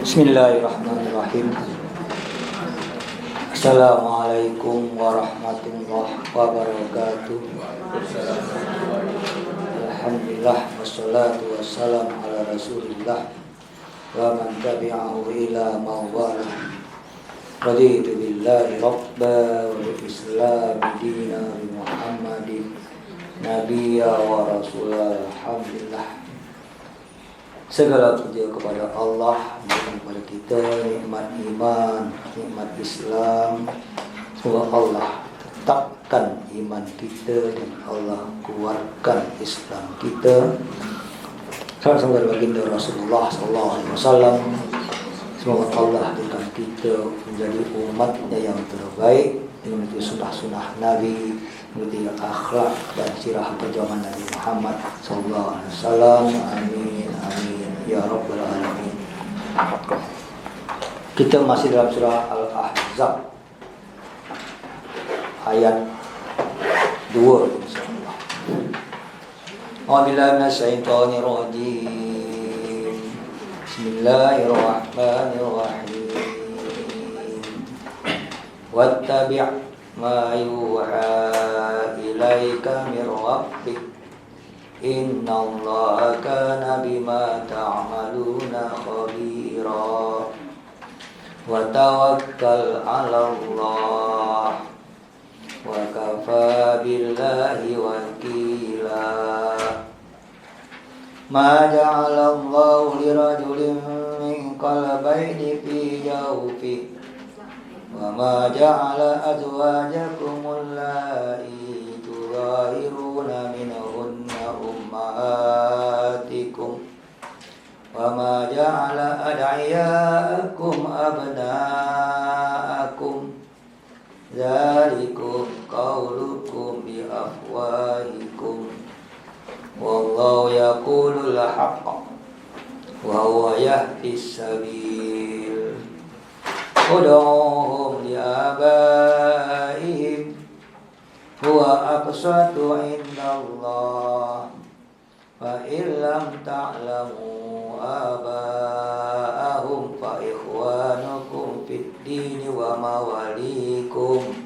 Bismillahirrahmanirrahim. Assalamualaikum warahmatullahi wabarakatuh. Alhamdulillah wassalatu wassalamu ala rasulillah wa man tabi'ahu ila mawala. Raditu billahi rabba wa bil islam dina bi Muhammadin nabiyya wa rasulah. Alhamdulillah. Segala puja kepada Allah, kepada kita nikmat iman, nikmat Islam. Semoga Allah tetapkan iman kita dan Allah kuatkan Islam kita. Salam baginda Rasulullah sallallahu alaihi wasallam. Semoga Allah jadikan kita menjadi umatnya yang terbaik, mengikuti sunnah-sunnah Nabi, mengikuti akhlak dan sirah perjuangan Nabi Muhammad sallallahu alaihi wasallam. Amin amin ya rabbal alamin. Kita masih dalam surah Al-Ahzab ayat 2 insyaallah. A'udzubillahi minasyaitonir rajim. Bismillahirrahmanirrahim. Wattabi' ma yuha ilaika mir rabbik. Innallaha kana bima ta'maluna khabira. Wa tawakkal 'alallah wa kafa billahi wakila. Ma ja'alallahu lirajulin min qalbayni fi jawfihi wa ma ja'ala azwajakum allati tuzahiruna minhunna ummahatikum wa ma ja'ala ad'iyaakum abna'akum dzalikum qaulukum bi afwahikum wallahu yaqulul haqqa wa huwa yahdis sabil. Ud'uhum li abaihim huwa aqsatu indallah fa illam ta'lamu aba'ahum fa ikhwanukum fid dini wa mawalikum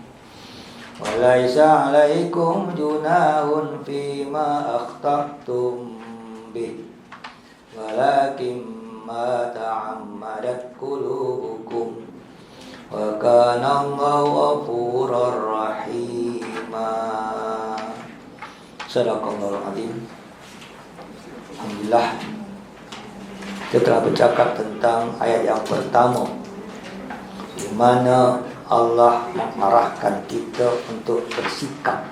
wa laisa 'alaikum junahun fima akhtatum bih walakin ma ta'ammadat qulubukum wa kana Allahu ghafurur rahima. Sadaqallahul azim. Alhamdulillah, kita telah bercakap tentang ayat yang pertama, di mana Allah mengarahkan kita untuk bersikap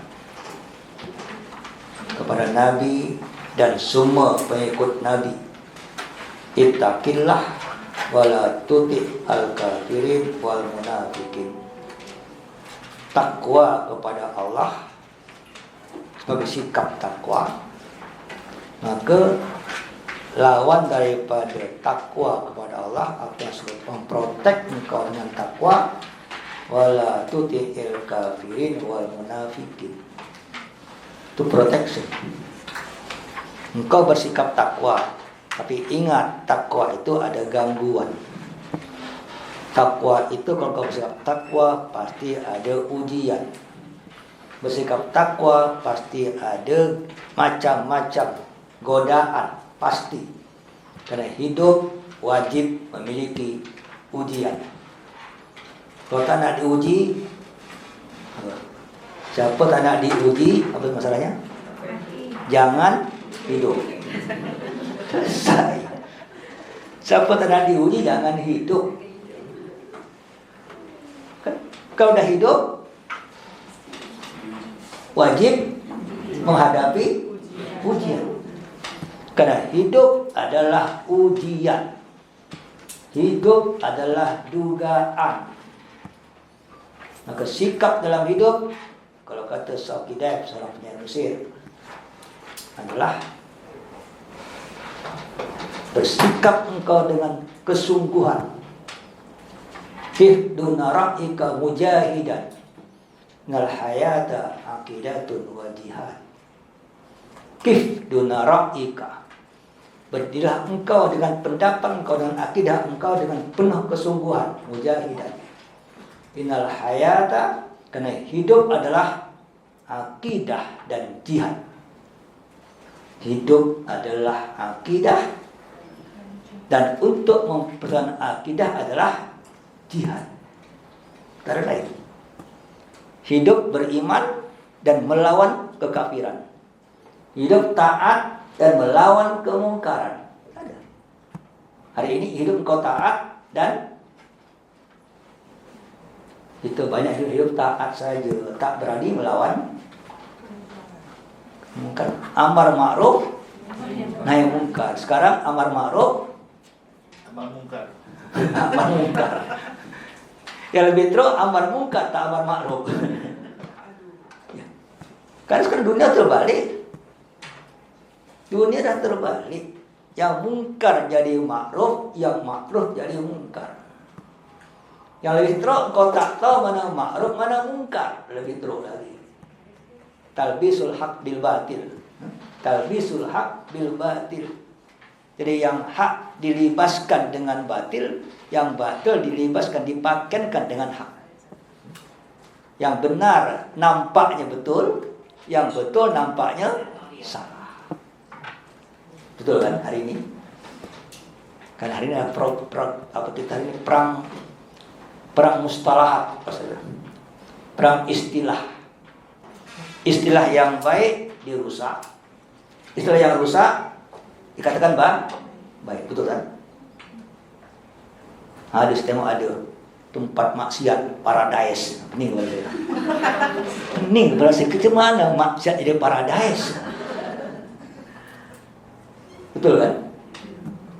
kepada Nabi dan semua pengikut Nabi. Ittaqillah wala tuti' al-kafirin wal munafikin. Takwa kepada Allah sebagai sikap takwa. Maka lawan daripada takwa kepada Allah, apa yang disebut memprotek engkau dengan takwa, wala tuti'il kafirin wal munafikin. Itu protection. Engkau bersikap takwa, tapi ingat takwa itu ada gangguan. Takwa itu kalau kau bersikap takwa pasti ada ujian. Bersikap takwa pasti ada macam-macam godaan, pasti. Karena hidup wajib memiliki ujian. Kalau tak nak diuji, siapa tak nak diuji, apa masalahnya? Jangan hidup. Selesai. Siapa tak nak diuji, jangan hidup. Kau dah hidup, wajib menghadapi ujian. Karena hidup adalah ujian. Hidup adalah dugaan. Maka sikap dalam hidup, kalau kata Saqidab, seorang penyair Mesir, adalah bersikap engkau dengan kesungguhan. Fihduna ra'ika mujahidan nal hayata aqidatun wa jihad. Fihduna ra'ika, Berdirilah engkau dengan pendapat engkau, dengan akidah engkau dengan penuh kesungguhan, mujahidan. Innal hayata, karena hidup adalah akidah dan jihad. Hidup adalah akidah, dan untuk mempertahankan akidah adalah jihad. Antara lain, hidup beriman dan melawan kekafiran, hidup taat dan melawan kemungkaran. Ada. Hari ini hidup engkau taat dan itu banyak hidup taat saja, tak berani melawan mungkar. Amar ma'ruf nahi mungkar. Sekarang amar ma'ruf Amal mungkar. amar mungkar. Yang lebih teruk amar mungkar tak amar ma'ruf. Ya. Karena sekarang dunia terbalik. Dunia dah terbalik. Yang mungkar jadi ma'ruf, yang ma'ruf jadi mungkar. Yang lebih teruk, kau tak tahu mana ma'ruf, mana mungkar. Lebih teruk lagi. Talbisul haq bil batil. Talbisul haq bil batil. Jadi yang hak dilibaskan dengan batil, yang batil dilibaskan, dipakaikan dengan hak. Yang benar nampaknya betul, yang betul nampaknya salah. Betul kan hari ini? Kan hari ini ada perang mustalahat, perang istilah. Istilah yang baik dirusak, istilah yang rusak dikatakan baik, betul kan? Hadis tengok ada tempat maksiat paradise, pening kepala saya. Pening kepala saya, ke mana maksiat jadi paradise? Betul kan?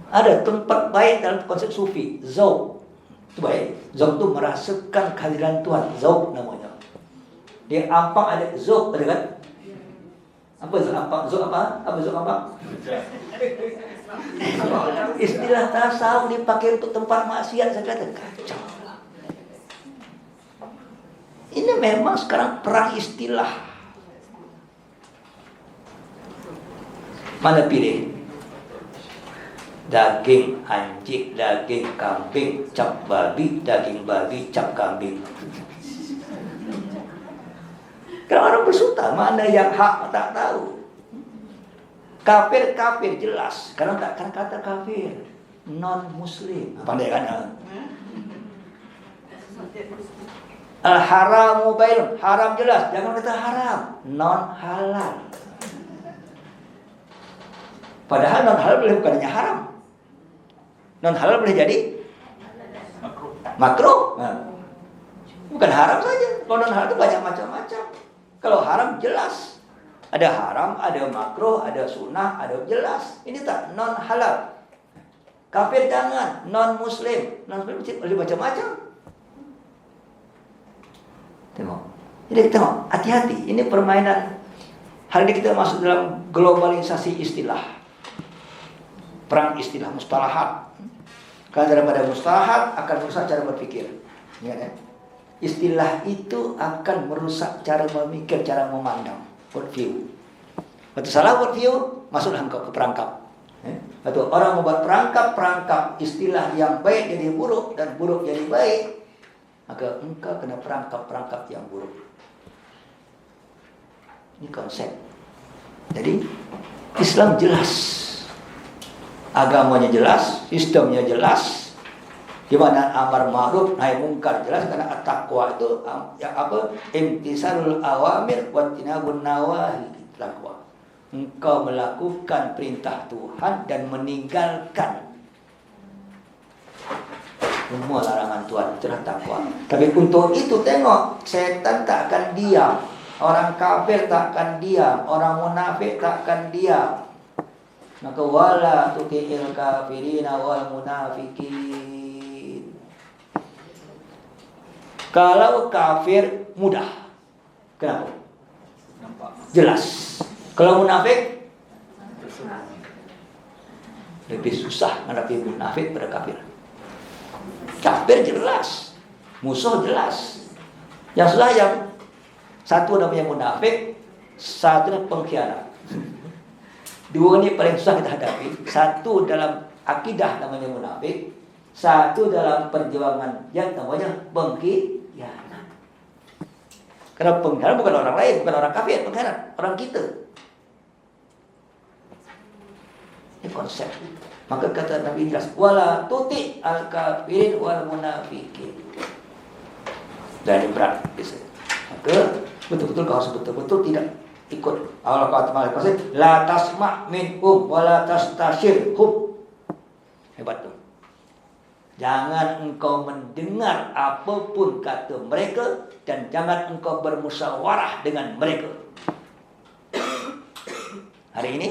Ada tempat baik dalam konsep sufi, zauq. Itu baik. Zauq itu merasakan kehadiran Tuhan, zauq namanya. Di Ampang ada zauq, ada kan? Apa zauq Ampang? Zauq apa? Apa zauq Ampang? Istilah tasawuf dipakai untuk tempat maksiat, saya kata kacau. Ini memang sekarang perang istilah. Mana pilih? Daging anjing, daging kambing, cap babi, daging babi, cap kambing. Kalau orang bersuta, mana yang hak tak tahu. Kafir jelas. Karena tak akan kata kafir, non muslim. Pandai kan? Al haramu bailun, haram jelas. Jangan kata haram, non halal. Padahal non halal boleh bukannya haram. Non halal boleh jadi makruh. Nah, bukan haram saja. Kalau non halal itu banyak macam-macam. Kalau haram jelas. Ada haram, ada makruh, ada sunnah, ada jelas. Ini tak non halal. Kafir jangan, non muslim. Non muslim boleh macam-macam. Tengok. Jadi tengok, hati-hati. Ini permainan. Hari ini kita masuk dalam globalisasi istilah. Perang istilah, mustalahat. Karena daripada mustalahat akan merusak cara berpikir. Ingat ya? Istilah itu akan merusak cara memikir, cara memandang. Worldview. Waktu salah worldview, masuklah engkau ke perangkap. Waktu orang membuat perangkap istilah yang baik jadi buruk dan buruk jadi baik, maka engkau kena perangkap yang buruk. Ini konsep. Jadi Islam jelas, agamanya jelas, sistemnya jelas. Gimana amar ma'ruf nahi mungkar jelas, karena at-taqwa itu yang apa? Imtisalul awamir wa tinabun nawahi. Taqwa. Engkau melakukan perintah Tuhan dan meninggalkan semua larangan Tuhan. Itulah takwa. Tapi untuk itu tengok, setan tak akan diam, orang kafir tak akan diam, orang munafik tak akan diam. Maka wala tuti'il kafirina wal munafikin. Kalau kafir mudah. Kenapa? Jelas. Kalau munafik lebih susah menghadapi munafik pada kafir. Kafir jelas, musuh jelas. Yang susah yang satu namanya munafik, satu pengkhianat. Dua ini paling susah kita hadapi. Satu dalam akidah namanya munafik, satu dalam perjuangan yang namanya pengkhianat. Karena pengkhianat bukan orang lain, bukan orang kafir, pengkhianat orang kita. Ini konsep. Maka kata Nabi jelas, wala tuti al kafirin wal munafikin. Dan ini berat. Maka betul-betul kau harus betul-betul tidak ikut. Allah kata la tasma' minhum wala tastashirhum. Hebat tuh. Jangan engkau mendengar apapun kata mereka dan jangan engkau bermusyawarah dengan mereka. Hari ini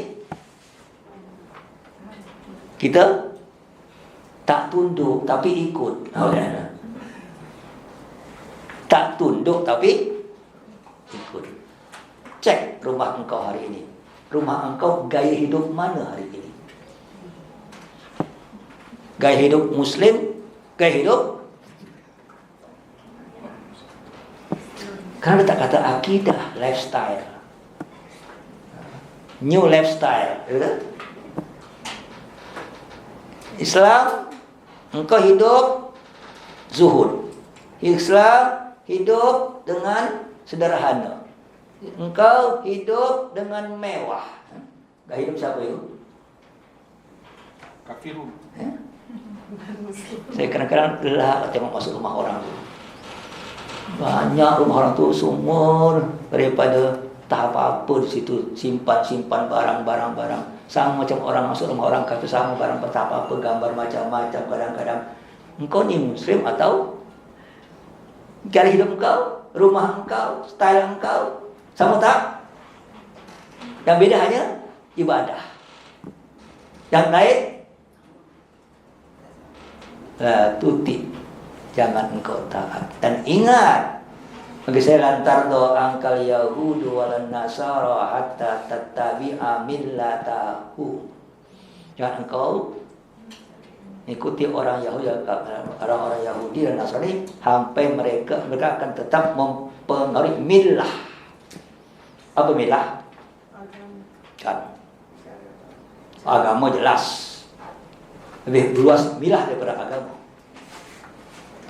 kita tak tunduk tapi ikut. Tak tunduk tapi ikut. Cek rumah engkau hari ini. Rumah engkau gaya hidup mana hari ini? Gaya hidup Muslim, gaya hidup. Karena tak kata akidah, lifestyle, new lifestyle, gitu? Islam, engkau hidup zuhud. Islam hidup dengan sederhana. Engkau hidup dengan mewah. Gaya hidup siapa itu? Kafirun. Saya kadang-kadang lelah tengok masuk rumah orang. Banyak rumah orang tu sumur daripada tak apa-apa di situ, simpan barang. Sama macam orang masuk rumah orang kafir, sama barang tak apa-apa, gambar macam-macam. Kadang-kadang engkau ni Muslim atau cara hidup engkau, rumah engkau, style engkau sama tak? Yang beda hanya ibadah. Yang lain tuti, jangan engkau taat. Dan ingat, bagi saya lantar doa angkal Yahudu walan Nasara hatta tattabi'a millatahu. Jangan engkau ikuti orang Yahudi dan Nasrani sampai mereka akan tetap mempengaruhi millah. Apa millah? Kan agama jelas. Lebih luas milah daripada agama.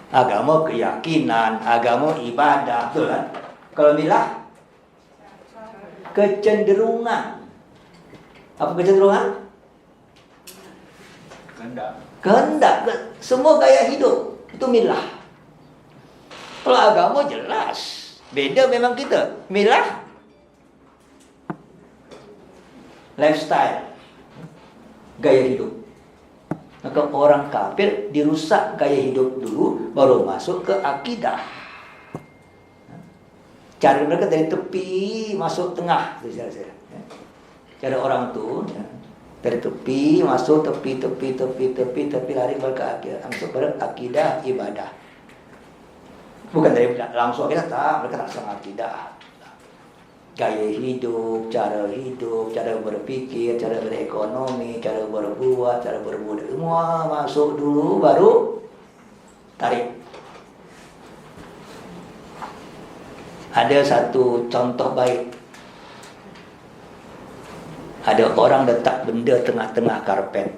Agama keyakinan, agama ibadah, betul kan? Kalau milah kecenderungan. Apa kecenderungan? Kehendak. Semua gaya hidup itu milah. Kalau agama jelas, beda memang kita. Milah lifestyle, gaya hidup. Maka orang kafir dirusak gaya hidup dulu, baru masuk ke akidah. Cara mereka dari tepi masuk tengah, itu cara orang tu dari tepi masuk tepi lari ke akidah, masuk ke akidah ibadah. Bukan dari langsung akidah, tak, mereka tak sama akidah. Gaya hidup, cara berpikir, cara berekonomi, cara berbuat, cara berbudak, semua masuk dulu baru tarik. Ada satu contoh baik. Ada orang letak benda tengah-tengah karpet.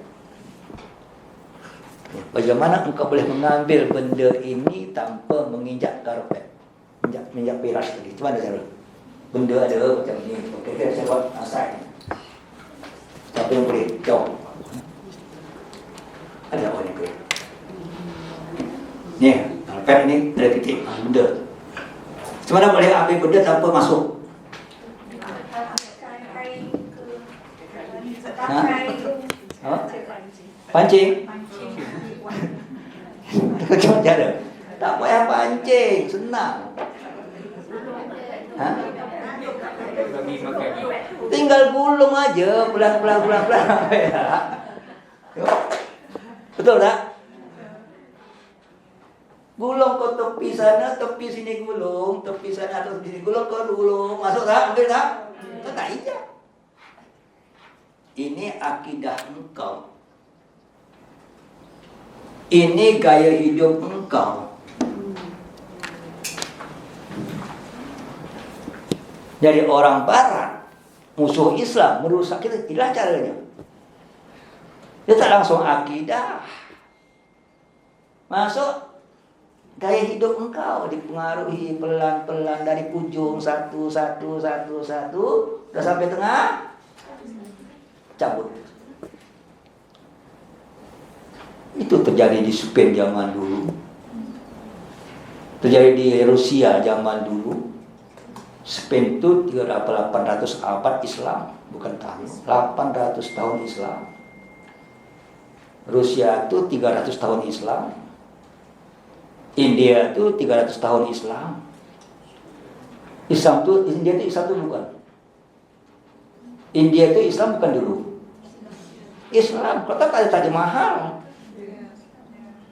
Bagaimana engkau boleh mengambil benda ini tanpa menginjak karpet? Menginjak piras tadi. Macam mana cara? Benda ada macam ni. Okey, saya buat aside. Siapa yang boleh? Jom. Ada orang yang boleh. Ni, karpet ni ada titik benda. Macam mana boleh ambil benda tanpa masuk? Ha? Ha? Pancing? Macam mana? Tak payah pancing, senang. Ha? Tinggal gulung aja, pelan. Betul tak? Gulung ke tepi sana, tepi sini gulung, tepi sana atau sini gulung, ke gulung, masuk tak? Ambil tak? Tak ijak. Ini akidah engkau. Ini gaya hidup engkau. Jadi orang barat musuh Islam, merusak kita. Inilah caranya. Dia tak langsung akidah. Masuk gaya hidup engkau dipengaruhi pelan-pelan dari ujung satu, udah sampai tengah, cabut. Itu terjadi di Spain zaman dulu, terjadi di Rusia zaman dulu. Spain itu 800 abad Islam, bukan tahun, 800 tahun Islam. Rusia itu 300 tahun Islam. India itu 300 tahun Islam. India itu Islam itu bukan. India itu Islam bukan dulu. Islam, kota tadi mahal.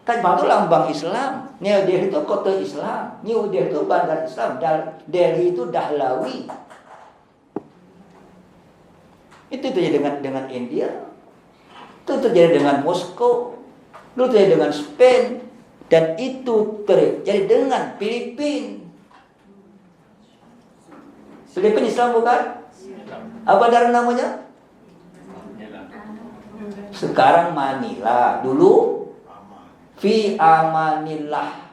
Taj Mahal itu lambang Islam. New Delhi itu kota Islam. New Delhi itu bandar Islam. Delhi itu Dahlawi. Itu terjadi dengan India. Itu terjadi dengan Moskow. Itu terjadi dengan Spain. Dan itu terjadi dengan Filipina. Filipina Islam bukan? Apa darah namanya? Sekarang Manila. Dulu Fi amanillah.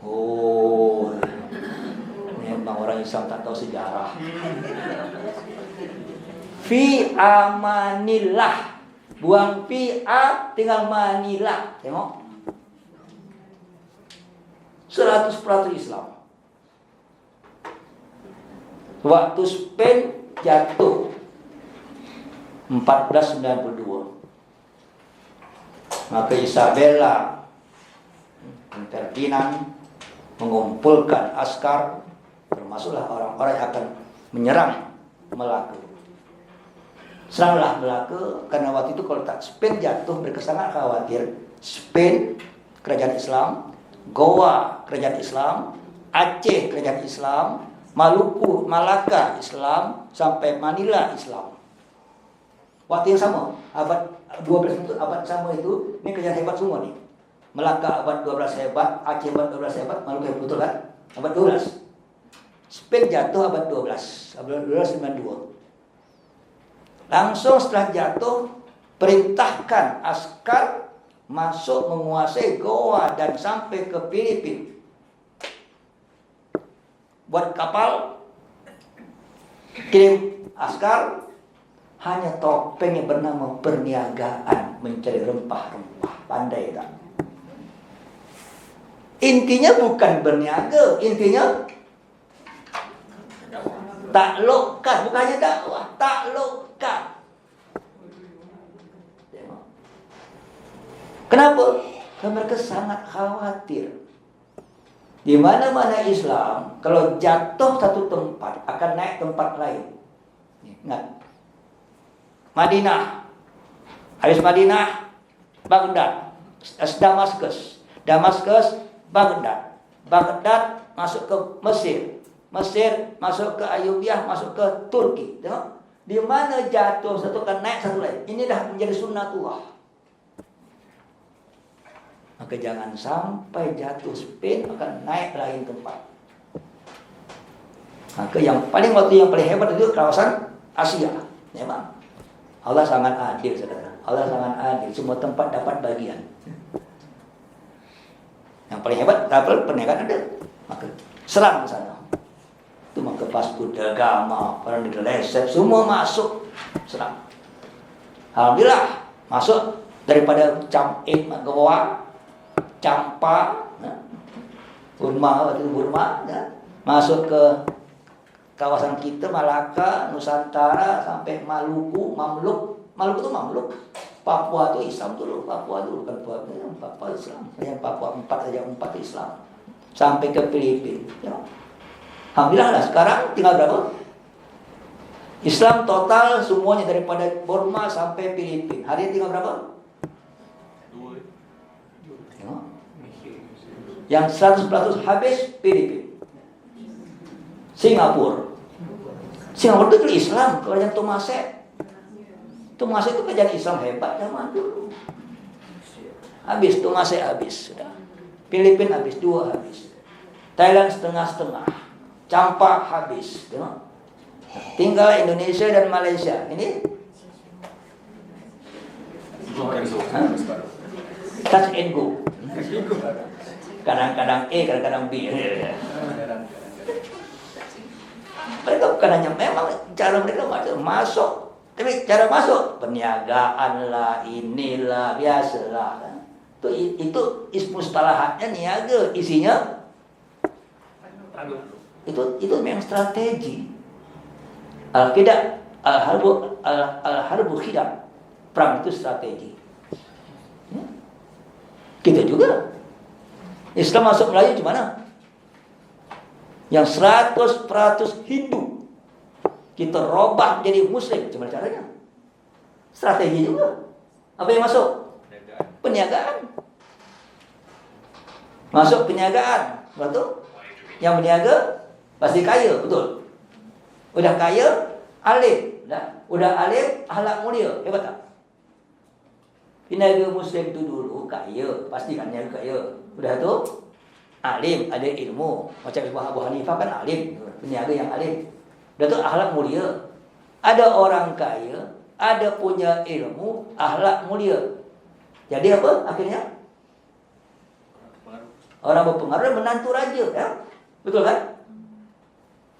Oh, memang orang Islam tak tahu sejarah. Fi amanillah. Buang fi a, tinggal Manila. Tengok. 100% Islam. Waktu Spain jatuh 1492. Maka Isabella Ferdinand mengumpulkan askar, termasuklah orang-orang yang akan menyerang Melaka. Seranglah Melaka, karena waktu itu kalau tak Spain jatuh, mereka sangat khawatir. Spain kerajaan Islam, Goa kerajaan Islam, Aceh kerajaan Islam, Maluku, Malaka Islam, sampai Manila Islam. Waktu yang sama, abad 12 itu, abad sama itu, ini kerajaan hebat semua nih. Melaka abad 12 hebat, Aceh abad 12 hebat, Maluku hebat, betul kan? Abad 12. Spain jatuh abad 12, abad 1292. Langsung setelah jatuh, perintahkan askar masuk menguasai Goa dan sampai ke Filipina. Buat kapal, kirim askar, hanya topeng yang bernama perniagaan, mencari rempah-rempah. Pandai tak? Intinya bukan berniaga, intinya taklukkan, bukannya dakwah, taklukkan. Kenapa? Karena mereka sangat khawatir. Di mana-mana Islam, kalau jatuh satu tempat, akan naik tempat lain. Ingat, Madinah, habis Madinah, Baghdad, Damaskus, Baghdad, Baghdad masuk ke Mesir, Mesir masuk ke Ayubiah, masuk ke Turki. Tengok, di mana jatuh satu akan naik satu lain. Ini dah menjadi sunnatullah. Maka jangan sampai jatuh Spain akan naik lain tempat. Maka yang paling hebat itu kawasan Asia. Memang Allah sangat adil, saudara. Allah sangat adil. Semua tempat dapat bagian. Yang paling hebat dapat perniagaan ada. Maka serang ke sana. Itu maka Vasco da Gama, orang di Lesep, semua masuk serang. Alhamdulillah masuk daripada Goa, Champa, Burma, masuk ke kawasan kita, Malaka, Nusantara, sampai Maluku, Maluku itu Mamluk. Papua itu Islam dulu, Papua itu bukan Papua Islam. Yang Papua 4 Islam. Sampai ke Filipina. Ya. Alhamdulillah lah, sekarang tinggal berapa? Islam total semuanya daripada Burma sampai Filipina. Hari ini tinggal berapa? 2. Yang 100% habis Filipina. Singapura itu Islam, kerajaan Tomaset itu kerajaan Islam hebat zaman dulu. Habis Tomaset habis sudah. Filipina habis, 2 habis. Thailand setengah-setengah. Champa habis, tengok. Tinggal Indonesia dan Malaysia. Ini touch and go. Kadang-kadang A, kadang-kadang B. Mereka bukan hanya, memang cara mereka masuk. Tapi cara masuk perniagaan lah, inilah, biasalah. Itu mustalahatnya niaga, isinya itu memang strategi. Al-Qidah, al-harbu khidam. Perang itu strategi. Kita juga. Islam masuk Melayu gimana? Yang 100% Hindu kita robah jadi Muslim. Gimana caranya? Strategi juga. Apa yang masuk? Perniagaan. Masuk perniagaan. Betul? Yang berniaga pasti kaya, betul? Udah kaya, alim. Udah alim, akhlak mulia. Hebat tak? Peniaga Muslim itu dulu kaya, pasti kan niaga kaya. Udah tu alim, ada ilmu. Macam Abu Hanifah kan alim, peniaga yang alim. Udah tu akhlak mulia. Ada orang kaya, ada punya ilmu, akhlak mulia. Jadi apa akhirnya? Orang berpengaruh menantu raja, ya? Betul kan?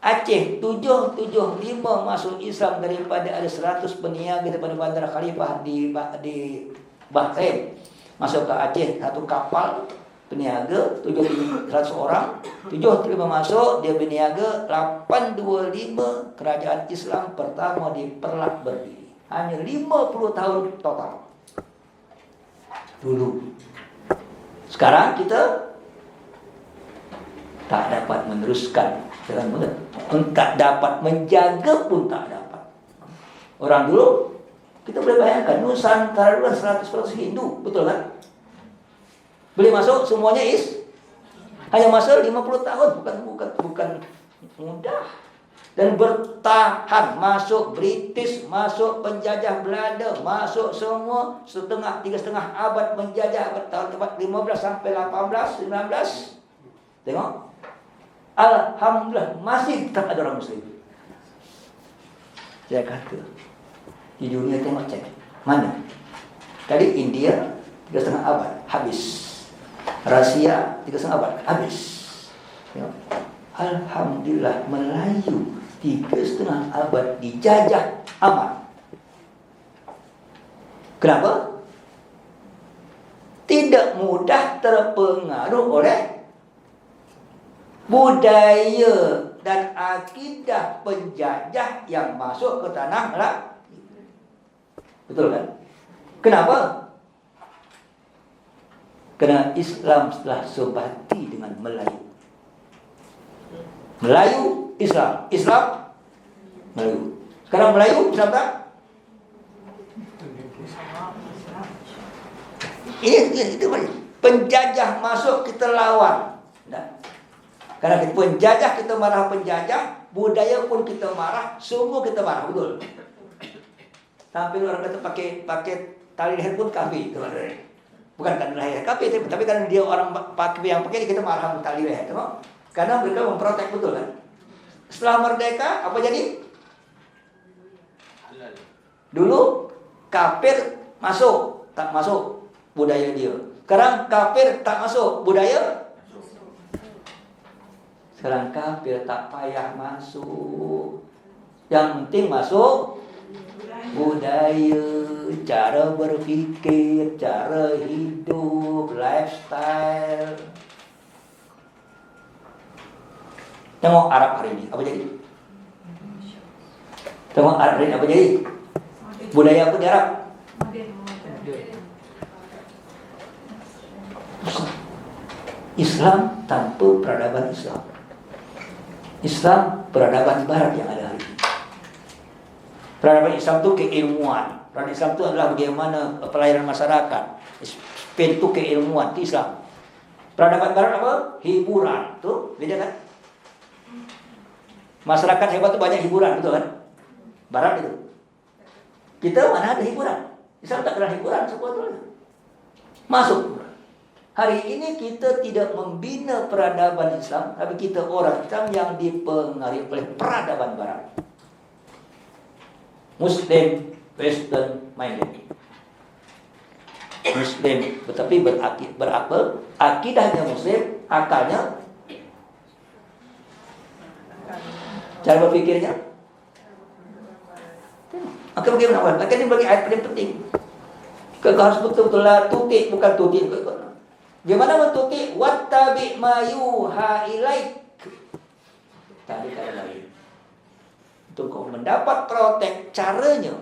Aceh 775 masuk Islam daripada ada 100 peniaga daripada Bandar Khalifah di Bahrain. Masuk ke Aceh satu kapal peniaga 100 orang, 75 masuk, dia berniaga. 825 kerajaan Islam pertama di Perlak berdiri. Hanya 50 tahun total. Dulu. Sekarang kita tak dapat meneruskan dengan mudah. Tak dapat menjaga pun tak dapat. Orang dulu kita boleh bayangkan Nusantara 100% Hindu, betul kan? Boleh masuk semuanya hanya masa 50 tahun, bukan mudah. Dan bertahan, masuk British, masuk penjajah Belanda, masuk semua 3,5 abad menjajah bertahun tepat 15 sampai 18, 19. Tengok. Alhamdulillah masih tetap ada orang Muslim. Saya kata di dunia tengok cek mana. Tadi India 3,5 abad habis. Rusia 3,5 abad habis. Tengok. Alhamdulillah Melayu 3,5 abad dijajah aman. Kenapa? Tidak mudah terpengaruh oleh budaya dan akidah penjajah yang masuk ke tanah Melayu. Betul kan? Kenapa? Karena Islam telah sebati dengan Melayu. Melayu, Islam. Islam, Melayu. Sekarang Melayu, Islam tak? Itu penjajah masuk kita lawan. Nah, karena kita penjajah, kita marah penjajah, budaya pun kita marah, semua kita marah, betul. Sampai orang kata pakai tali leher pun kafir, bukan tali leher kafir, tapi karena dia orang yang pakai kita marah tali leher, no? Karena mereka memprotek, betul kan? Setelah merdeka apa jadi? Dulu kafir masuk, tak masuk budaya dia. Sekarang kafir tak masuk budaya. Sekarang kafir tak payah masuk. Yang penting masuk budaya, cara berpikir, cara hidup, lifestyle. Tengok Arab hari ini, apa jadi? Tengok Arab hari ini, apa jadi? Budaya apa di Arab? Islam tanpa peradaban Islam. Islam peradaban Barat yang ada hari ini. Peradaban Islam itu keilmuan. Peradaban Islam itu adalah bagaimana pelayanan masyarakat. Spain itu keilmuan, itu Islam. Peradaban Barat apa? Hiburan. Tuh, beda kan? Masyarakat hebat itu banyak hiburan, betul kan? Barat itu. Kita mana ada hiburan? Islam tak kenal hiburan, sebetulnya. Masuk. Hari ini kita tidak membina peradaban Islam, tapi kita orang Islam yang dipengaruhi oleh peradaban Barat. Muslim Western minded. Muslim tetapi akidahnya Muslim, akalnya, cara berpikirnya. Maka bagaimana? Maka ini bagi ayat paling penting. Kau harus betul-betul tutik, bukan tutik. Gimana mentutik? Wattabi ma yuha ilaik. Tadi kata lain. Untuk kau mendapat protek, caranya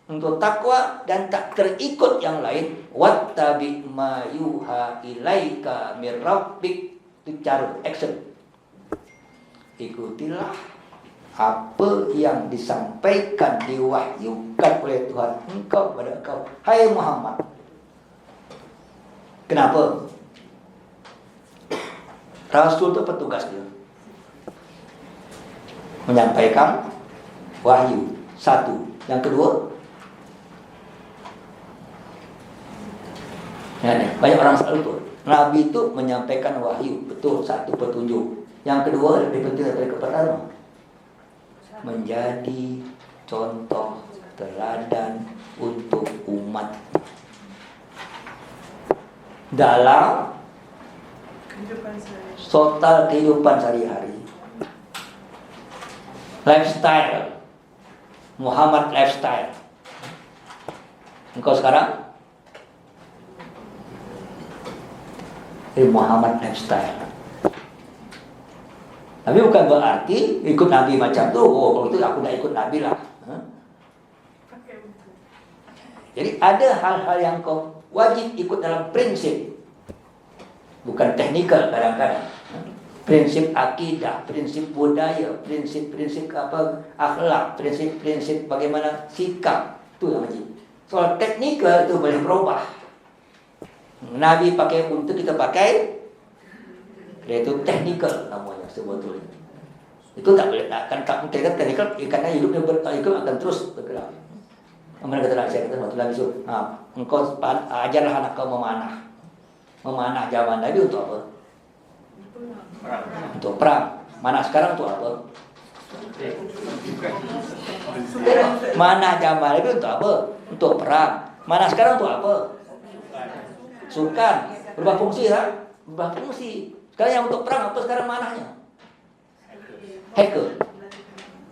untuk takwa dan tak terikut yang lain. Wattabi ma yuha ilaika mir rabbik. Itu cara, action. Ikutilah apa yang disampaikan, diwahyukan oleh Tuhan engkau kepada engkau, hai Muhammad. Kenapa? Rasul itu petugas dia, menyampaikan wahyu. Satu. Yang kedua, banyak orang selalu tuh, Nabi itu menyampaikan wahyu, betul, satu petunjuk. Yang kedua lebih penting daripada pertama, menjadi contoh teladan untuk umat dalam total kehidupan sehari-hari. Lifestyle Muhammad lifestyle. Engkau sekarang Muhammad lifestyle. Tapi bukan berarti ikut Nabi macam tu. Oh, kalau itu aku nak ikut Nabi lah. Jadi ada hal-hal yang kau wajib ikut dalam prinsip, bukan teknikal kadang-kadang. Prinsip akidah, prinsip budaya, prinsip-prinsip akhlak, prinsip-prinsip bagaimana sikap, itu yang wajib. Soal teknikal itu boleh berubah. Nabi pakai untuk kita pakai, yaitu teknikal namanya sebetulnya. Itu tak boleh, tak mungkin teknikal karena hidupnya akan terus bergerak. Kemudian kata Nabi, saya kata waktu Nabi suruh, engkau ajarlah anak kau memanah. Memanah zaman Nabi untuk apa? Untuk perang. Mana sekarang untuk apa? Mana zaman Nabi untuk apa? Untuk perang. Mana sekarang untuk apa? Sukan. Berubah fungsi kan? Berubah fungsi. Sekarang yang untuk perang apa sekarang manahnya? Hacker.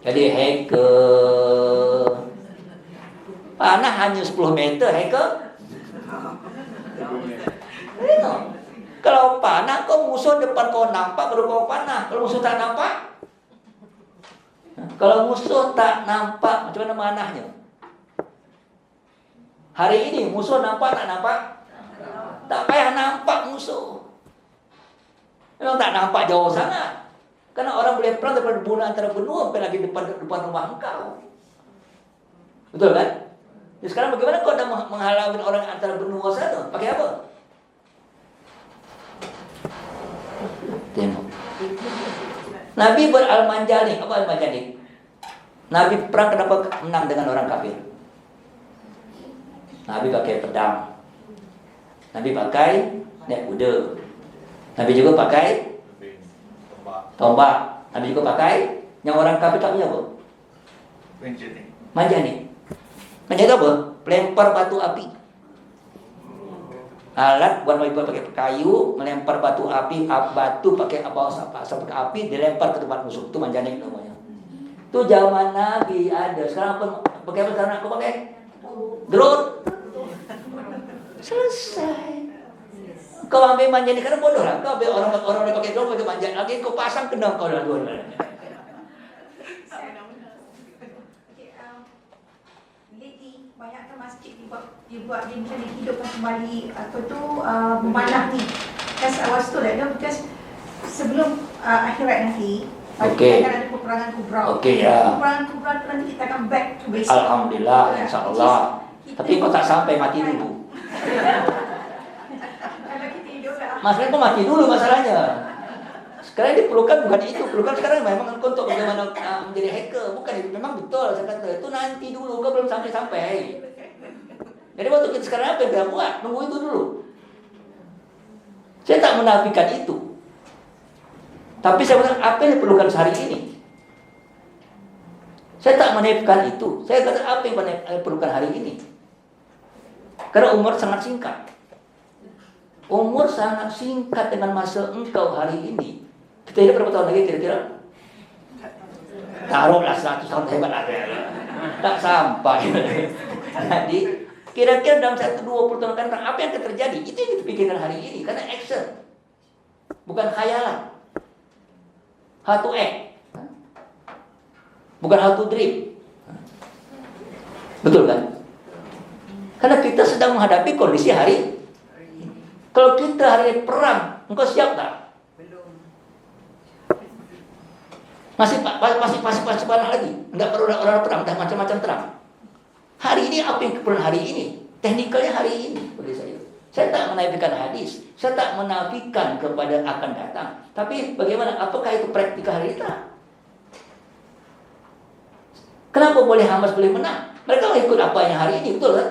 Jadi hacker. Panah hanya 10 meter, hacker. Kalau panah, kau musuh depan kau nampak, baru kau panah. Kalau musuh tak nampak, kalau musuh tak nampak, macam mana manahnya? Hari ini musuh nampak tak nampak? Tak payah nampak musuh. Memang tak nampak jauh sangat. Karena orang boleh perang daripada bunuh antara benua sampai lagi depan rumah engkau. Betul kan? Jadi sekarang bagaimana kau dah menghalau orang antara benua sana? Pakai apa? Tengok. Nabi beral-manjani. Apa al-manjani? Nabi perang kenapa menang dengan orang kafir? Nabi pakai pedang. Nabi pakai naik kuda. Nabi juga pakai tombak. Nabi juga pakai yang orang kafir tak punya apa? Manjani. Manjani itu apa? Pelempar batu api. Alat buat pakai kayu, melempar batu api, batu pakai asap pakai api, dilempar ke tempat musuh. Itu manjani namanya. Itu zaman Nabi ada. Sekarang apa? Pakai apa sekarang aku pakai? Drone. Selesai. Kau ambil manjani karena bodoh lah. Kau ambil orang yang pakai drone pakai manjani. Lagi kau pasang kena kau dalam drone. Banyakkan masjid dibuat dia macam dihidupkan kembali atau tu memanah ni. Because I was told that because sebelum akhirat nanti akan ada peperangan kubra. Peperangan kubra tu nanti kita akan back to basic. Alhamdulillah, insyaAllah. Tapi kau tak sampai mati dulu. Masalahnya kau mati dulu masalahnya. Sekarang diperlukan bukan itu. Perlukan sekarang memang untuk bagaimana menjadi hacker. Bukan itu. Memang betul saya kata. Itu nanti dulu. Kau belum sampai-sampai. Jadi waktu kita sekarang apa yang kita buat? Tunggu itu dulu. Saya tak menafikan itu. Tapi saya bilang apa yang diperlukan sehari ini? Saya tak menafikan itu. Saya kata apa yang perlukan hari ini? Karena umur sangat singkat. Umur sangat singkat dengan masa engkau hari ini. Kita hidup berapa tahun lagi kira-kira? Taruhlah 100 tahun hebat ada. Tak sampai. Jadi kira-kira dalam 1-20 tahun akan datang apa yang akan terjadi? Itu yang kita pikirkan hari ini. Karena action, bukan khayalan. How to act, bukan how to dream. Betul kan? Karena kita sedang menghadapi kondisi hari ini. Kalau kita hari ini perang, engkau siap tak? Belum. Masih panas lagi. Enggak perlu orang perang, dah macam-macam terang. Hari ini apa yang perlu hari ini? Teknikalnya hari ini bagi saya. Saya tak menafikan hadis, saya tak menafikan kepada akan datang. Tapi bagaimana? Apakah itu praktikal realita? Kenapa boleh Hamas boleh menang? Mereka ikut apa yang hari ini, betul kan?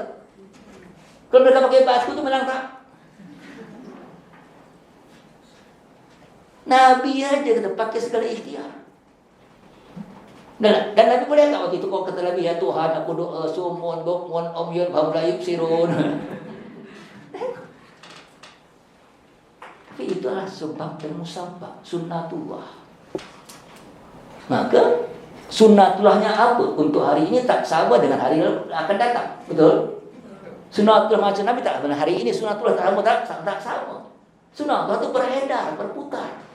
Kalau mereka pakai batu itu menang tak? Nabi aja kita pakai segala ikhtiar. Dan Nabi boleh tak waktu itu kau kata Nabi, ya Tuhan aku doa sumun bukmun omyun bhamlayub sirun. Tapi itulah sumpah dan musampah, sunnatullah. Maka sunnatullahnya apa? Untuk hari ini tak sama dengan hari yang akan datang. Betul? Sunnatullah macam Nabi tak dengan hari ini, sunnatullah tak sama. Sunnatullah itu beredar, berputar.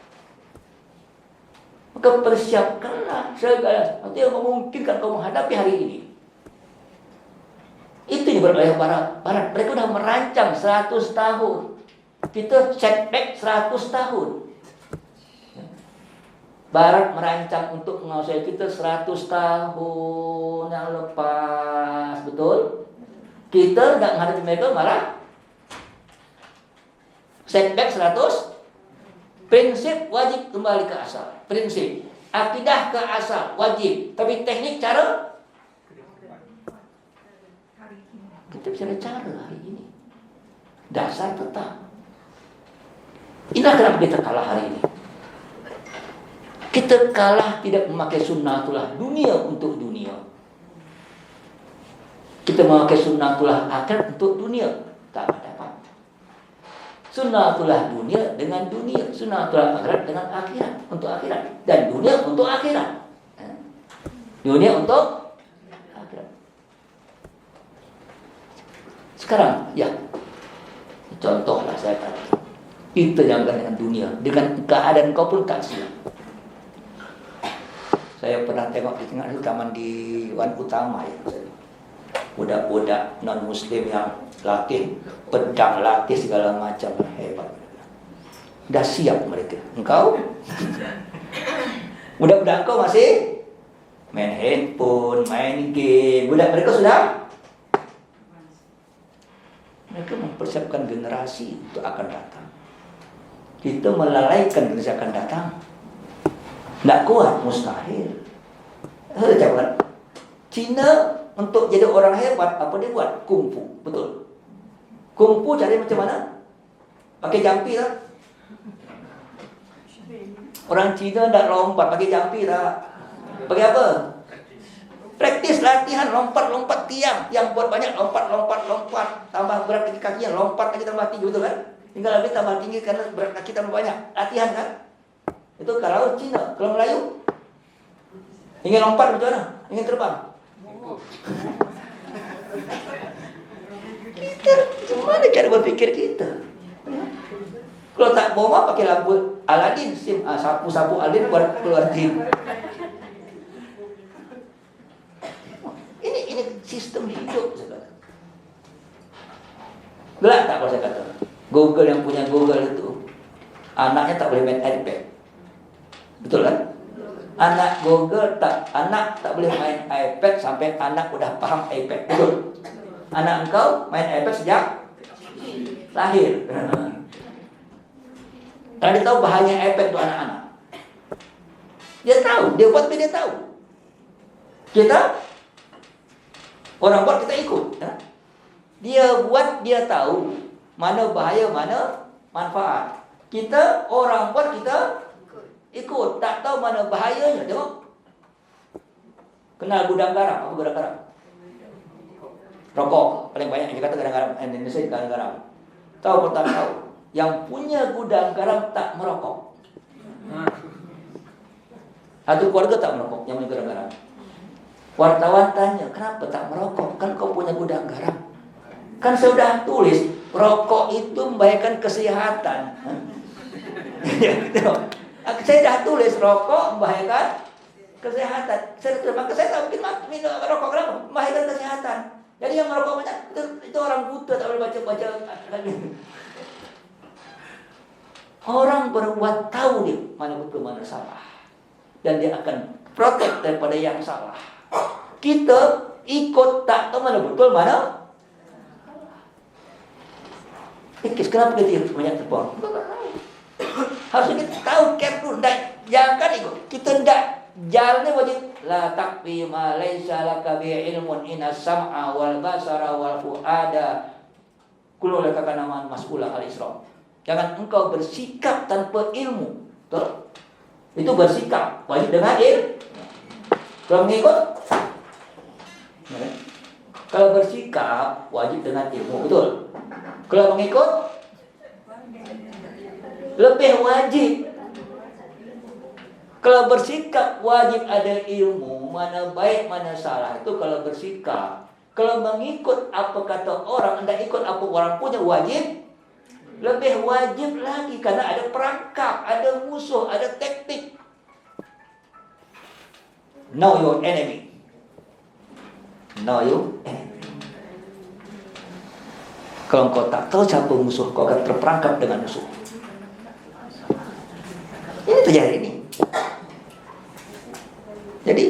Maka persiapkanlah segala sesuatu yang memungkinkan kau menghadapi hari ini. Itu yang berbahaya Barat. Mereka sudah merancang 100 tahun. Kita setback 100 tahun. Barat merancang untuk menguasai kita 100 tahun yang lepas. Betul? Kita tidak menghadapi mereka malah setback 100. Prinsip wajib kembali ke asal. Prinsip akidah ke asal wajib. Tapi teknik cara kita bicara cara hari ini. Dasar tetap. Inilah kenapa kita kalah hari ini. Kita kalah tidak memakai sunnatullah dunia untuk dunia. Kita memakai sunnatullah akhirat untuk dunia. Tak dapat. Sunnatullah dunia dengan dunia, sunnatullah akhirat dengan akhirat, untuk akhirat, dan dunia untuk akhirat. Dunia untuk akhirat. Sekarang, ya, contohlah saya kata. Kita jangan dengan dunia, dengan keadaan kau pun tak siap. Saya pernah tengok di tengah taman di Wan Utama ya. Budak-budak non-muslim yang latih pedang, latih segala macam, hebat. Dah siap mereka. Engkau? Budak-budak engkau masih main handphone, main game. Budak mereka sudah. Mereka mempersiapkan generasi untuk akan datang. Kita melalaikan generasi akan datang. Tak kuat, mustahil. Saya cakap, Cina untuk jadi orang hebat, apa dia buat? Kungfu, betul. Kungfu cari macam mana? Pakai jampi tak? Orang Cina tak lompat, pakai jampi tak? Pakai apa? Praktis latihan, lompat tiang. Yang buat banyak, lompat. Tambah berat kaki-kakinya, lompat lagi tambah tinggi, betul kan? Tinggal lebih tambah tinggi karena berat kaki tambah banyak. Latihan kan? Itu kalau Cina. Kalau Melayu ingin lompat macam mana? Ingin terbang. Kita gimana cara berpikir kita? Kalau tak bomba pakai lampu Aladin, sapu-sapu Aladin buat keluar tim. Ini sistem hidup saudara. Gelak tak kalau saya kata? Google yang punya Google itu anaknya tak boleh main iPad. Betul kan? Anak tak boleh main iPad sampai anak udah paham iPad. Betul. Anak engkau main iPad sejak lahir. Karena dia tahu bahaya iPad untuk anak-anak. Dia tahu, dia buat dia tahu. Kita orang buat kita ikut. Dia buat dia tahu mana bahaya, mana manfaat. Kita orang buat kita ikut, tak tahu mana bahayanya. Tengok. Kenal gudang garam? Apa gudang garam? Rokok. Paling banyak yang kata gudang garam. Indonesia gudang garam. Tahu atau tak tahu? Yang punya gudang garam tak merokok. Satu keluarga tak merokok, yang punya gudang garam. Wartawan tanya, kenapa tak merokok? Kan kau punya gudang garam. Kan saya sudah tulis, rokok itu membahayakan kesehatan. Saya sudah tulis, rokok membahayakan kesehatan. Maka saya tak mungkin minum rokok, kenapa? Membahayakan kesehatan. Jadi yang merokok banyak, itu orang buta, tak boleh baca-baca. Orang berbuat tahu dia mana betul, mana salah. Dan dia akan protek daripada yang salah. Kita ikut tak tahu mana betul, mana kenapa kita banyak terpon? Harusnya kita tahu care dulu. Jangan ikut. Kita tidak. Jalannya wajib. La takfi ma laysa laka bi ilmun inna sam'a wal basara wal fu'ada kullu laka kanaman mas'ula al-isra. Jangan engkau bersikap tanpa ilmu. Betul? Itu bersikap. Wajib dengan ilmu. Kalau mengikut, kalau bersikap wajib dengan ilmu. Betul? Kalau mengikut lebih wajib. Kalau bersikap wajib ada ilmu, mana baik mana salah. Itu kalau bersikap. Kalau mengikut apa kata orang, anda ikut apa orang punya, wajib. Lebih wajib lagi karena ada perangkap, ada musuh, ada taktik. Know your enemy. Know your enemy. Kalau kau tak tahu siapa musuh, kau akan terperangkap dengan musuh. Ini terjadi ini. Jadi,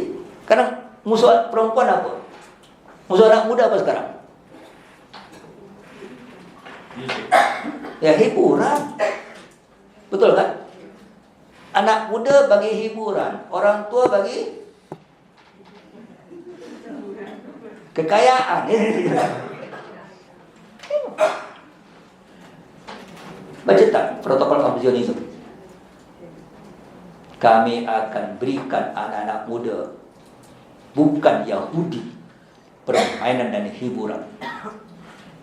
kadang musuh perempuan apa? Musuh anak muda apa sekarang? Ya hiburan. Betul kan? Anak muda bagi hiburan, orang tua bagi kekayaan. Baca tak protokol Konfusianisme? Kami akan berikan anak-anak muda, bukan Yahudi, permainan dan hiburan.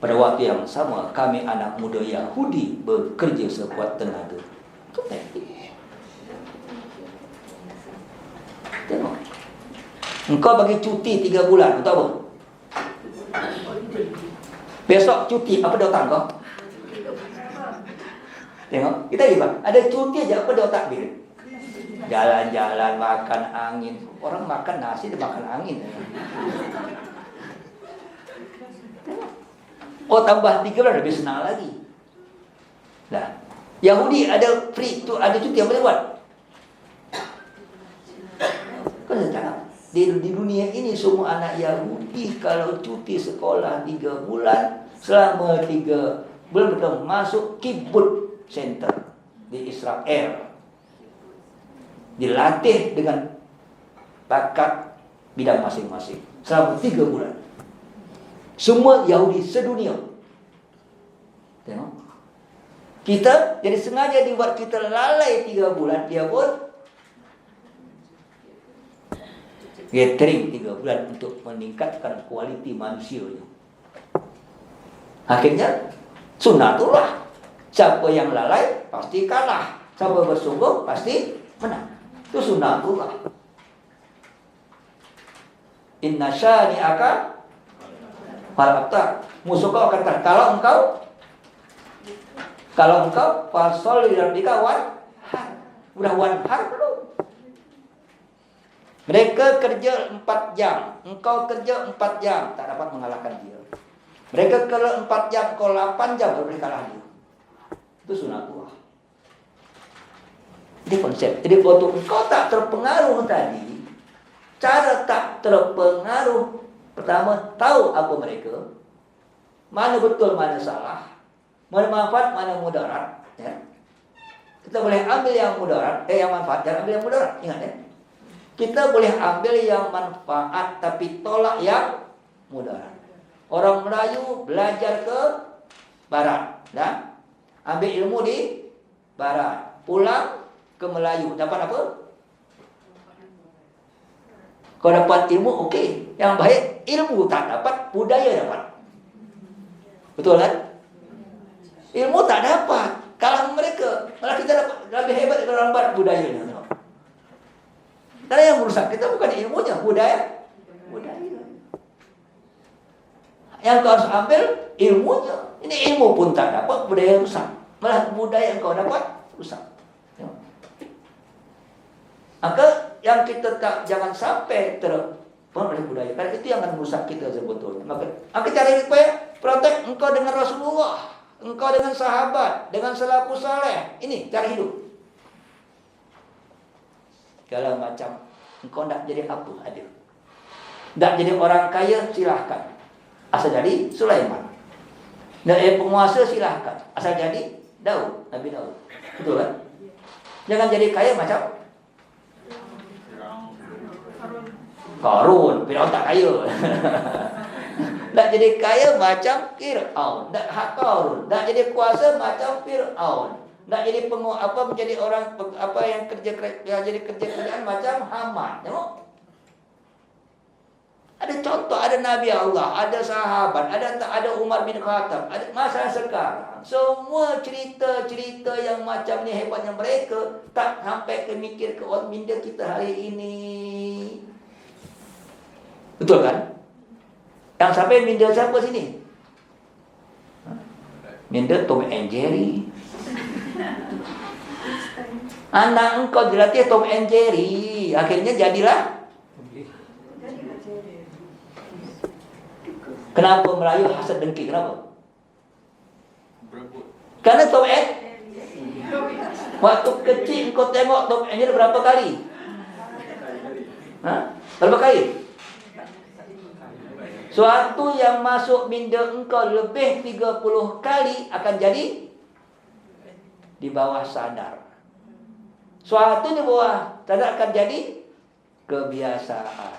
Pada waktu yang sama, kami anak muda Yahudi bekerja sekuat tenaga. Tengok. Engkau bagi cuti 3 bulan, untuk apa? Besok cuti, apa di otak kau? Tengok, kita juga ada cuti aja, apa di otak dia? Jalan-jalan, makan angin. Orang makan nasi, dia makan angin. Oh, tambah 3 bulan lebih senang lagi. Nah, Yahudi ada free tu, ada cuti yang boleh buat. Kan sekarang di dunia ini semua anak Yahudi kalau cuti sekolah 3 bulan, selama 3 bulan mereka masuk kibbutz center di Israel. Dilatih dengan bakat bidang masing-masing selama 3 bulan. Semua Yahudi sedunia. Tengok. Kita jadi sengaja dibuat kita lalai 3 bulan, dia pun gathering 3 bulan untuk meningkatkan kualiti manusianya. Akhirnya sunnatullah. Siapa yang lalai pasti kalah. Siapa bersungguh pasti menang. Itu sunnatullah. Inna syani'aka fal abtar. Musuh kau akan kalah. Kalau engkau fasol di dalam wan har. Udah wan har belum? Mereka kerja 4 jam, engkau kerja 4 jam, tak dapat mengalahkan dia. Mereka kerja 4 jam, kau 8 jam baru boleh kalah dia. Itu sunnatullah. Ini konsep. Jadi waktu engkau tak terpengaruh tadi, cara tak terpengaruh, pertama tahu apa mereka, mana betul mana salah, mana manfaat mana mudarat. Ya. Kita boleh ambil yang mudarat, yang manfaat, jangan ambil yang mudarat. Ingat ya. Kita boleh ambil yang manfaat tapi tolak yang mudarat. Orang Melayu belajar ke barat, ya. Ambil ilmu di barat, pulang ke Melayu, dapat apa? Kau dapat ilmu, okey. Yang baik, ilmu tak dapat, budaya dapat. Betul kan? Ilmu tak dapat, kalah mereka. Malah kita dapat lebih hebat daripada orang barat budayanya. Karena yang merusak kita bukan ilmunya, budaya. Yang kau harus ambil ilmunya. Ini ilmu pun tak dapat, budaya rusak. Malah budaya yang kau dapat rusak. Maka yang kita jangan sampai terpengaruh oleh budaya. Karena itu yang akan merusak kita sebetulnya. Maka cari supaya protek engkau dengan Rasulullah, engkau dengan sahabat, dengan salafus saleh. Ini cara hidup. Kalau macam engkau tak jadi apa, adil. Tak jadi orang kaya, silahkan. Asal jadi Sulaiman. Tak jadi penguasa, silahkan. Asal jadi Daud, Nabi Daud. Betul kan? Jangan jadi kaya macam Qarun. Firaun tak kaya. Tak jadi kaya macam Fir'aun. Tak hak Qarun. Tak jadi kuasa macam Fir'aun. Tak jadi menjadi orang yang jadi kerja-kerjaan macam Haman. Tengok. Ada contoh, ada Nabi Allah, ada sahabat, ada Umar bin Khattab, ada masa sekarang. Semua cerita-cerita yang macam ni hebatnya mereka tak sampai ke mikir ke orang minda kita hari ini. Betul kan? Yang sampai minda siapa sini? Minda Tom and Jerry. Anak engkau dilatih Tom and Jerry, akhirnya jadilah. Kenapa Melayu hasad dengki? Kenapa? Karena Tom and waktu kecil kau tengok Tom and Jerry berapa kali? Berapa kali? Suatu yang masuk minda engkau lebih 30 kali akan jadi di bawah sadar. Suatu di bawah sadar akan jadi kebiasaan,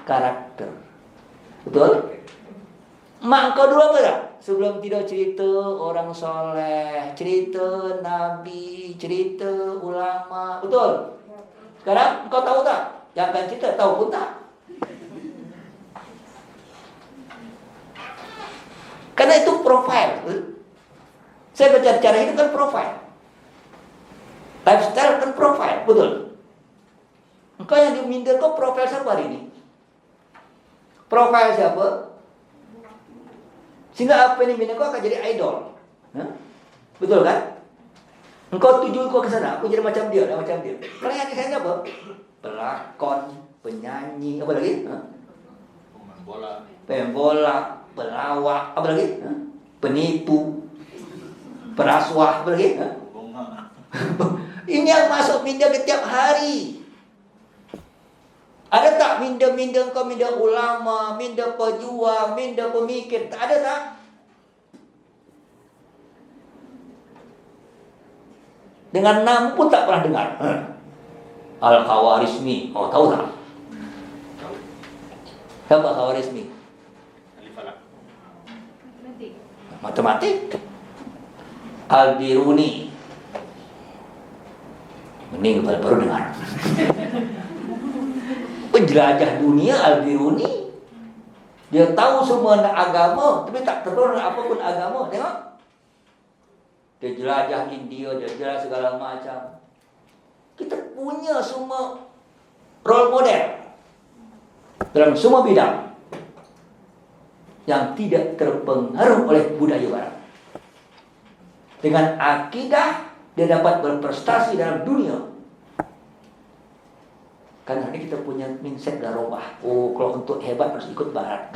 karakter. Betul? Mak engkau dulu apa tak? Sebelum tidur cerita orang soleh, cerita Nabi, cerita ulama. Betul? Sekarang engkau tahu tak? Yang akan cerita tahu pun tak? Karena itu profil. Saya baca cara hidup kan profil. Lifestyle kan profil, betul? Engkau yang diminta kau profil siapa hari ini? Profil siapa? Sehingga apa yang diminta kau akan jadi idol. Betul kan? Engkau tuju kau ke sana, aku jadi macam dia, macam dia. Kalau yang saya apa? Pelakon, penyanyi, apa lagi? Pemain bola, pelawak, apa lagi? Penipu, perasuah, apa lagi? Ini yang masuk minda setiap hari. Ada tak minda-minda engkau, minda ulama, minda pejuang, minda pemikir? Tak ada tak? Dengan nama pun tak pernah dengar. Al-Khawarizmi. Oh, tahu tak? Siapa Khawarizmi? Matematik. Al-Biruni. Mending baru dengar. Penjelajah dunia Al-Biruni. Dia tahu semua agama, tapi tak terpengaruh apapun agama. Tengok. Dia jelajah India, dia jelajah segala macam. Kita punya semua role model dalam semua bidang yang tidak terpengaruh oleh budaya barat. Dengan akidah dia dapat berprestasi dalam dunia. Karena ini kita punya mindset dah robah. Oh, kalau untuk hebat harus ikut barat.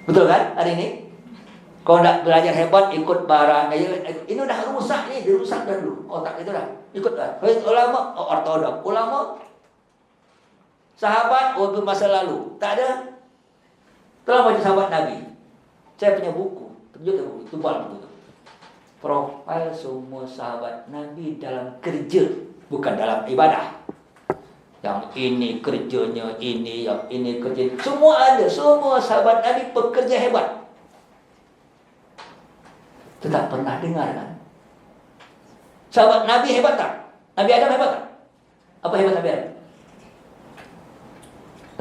Betul kan hari ini? Kalau nak belajar hebat ikut barat. Ini udah rusak nih, dirusak dah dulu. Otak itu dah. Ikut dah. Ulama, ortodok. Ulama, sahabat, itu masa lalu. Tak ada. Telah baca sahabat Nabi. Saya punya buku. Tunjukkan buku. Tebal buku itu. Profil semua sahabat Nabi dalam kerja, bukan dalam ibadah. Yang ini kerjanya ini, yang ini kerja. Semua ada. Semua sahabat Nabi pekerja hebat. Tak pernah dengar kan? Sahabat Nabi hebat tak? Nabi Adam hebat tak? Apa hebat Nabi Adam?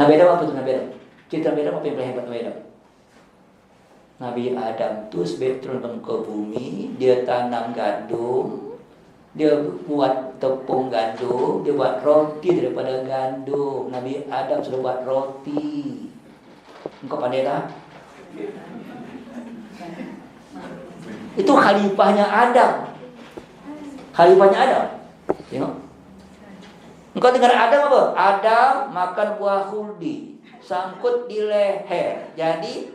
Nabi Adam apa itu Nabi Adam? Cerita Nabi Adam apa yang paling hebat Nabi Adam? Nabi Adam tu sebelum turun ke bumi, dia tanam gandum, dia buat tepung gandum, dia buat roti daripada gandum. Nabi Adam sudah buat roti. Engkau pandai tak? Itu khalifahnya Adam. Khalifahnya Adam. Tengok. Engkau dengar Adam apa? Adam makan buah khuldi, sangkut di leher, jadi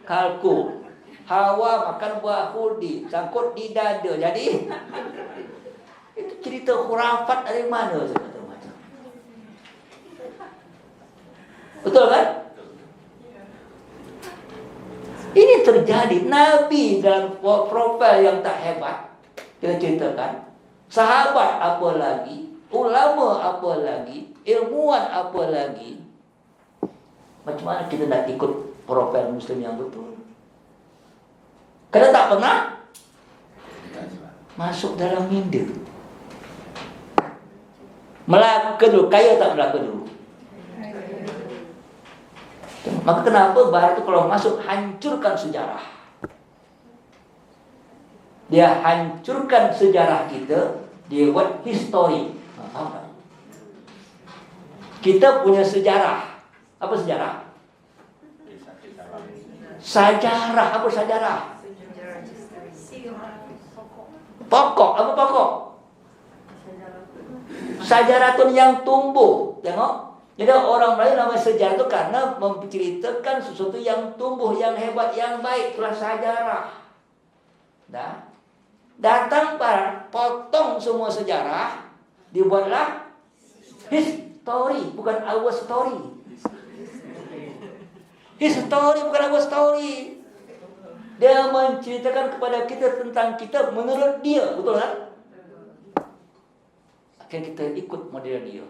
kalkun. Hawa makan buah khuldi, sangkut di dada, jadi itu cerita khurafat dari mana? Betul kan? Ini terjadi. Nabi dalam profil yang tak hebat, kita ceritakan. Sahabat apa lagi, ulama apa lagi, ilmuwan apa lagi. Macam mana kita nak ikut profil Muslim yang betul? Kerana tak pernah masuk dalam minda. Melaka dulu, kaya tak Melaka dulu? Maka kenapa Barat itu kalau masuk hancurkan sejarah. Dia hancurkan sejarah kita, dia buat history. Faham tak? Kita punya sejarah. Apa sejarah? Sajarah. Apa sajarah? Pokok. Apa pokok? Sajaratun yang tumbuh. Tengok. Jadi orang Melayu nama sejarah itu karena menceritakan sesuatu yang tumbuh, yang hebat, yang baik. Itulah sajarah. Dah. Datang para potong semua sejarah, dibuatlah history, bukan our story. History bukan our story. Dia menceritakan kepada kita tentang kita menurut dia, betul kan? Akhirnya kita ikut model dia.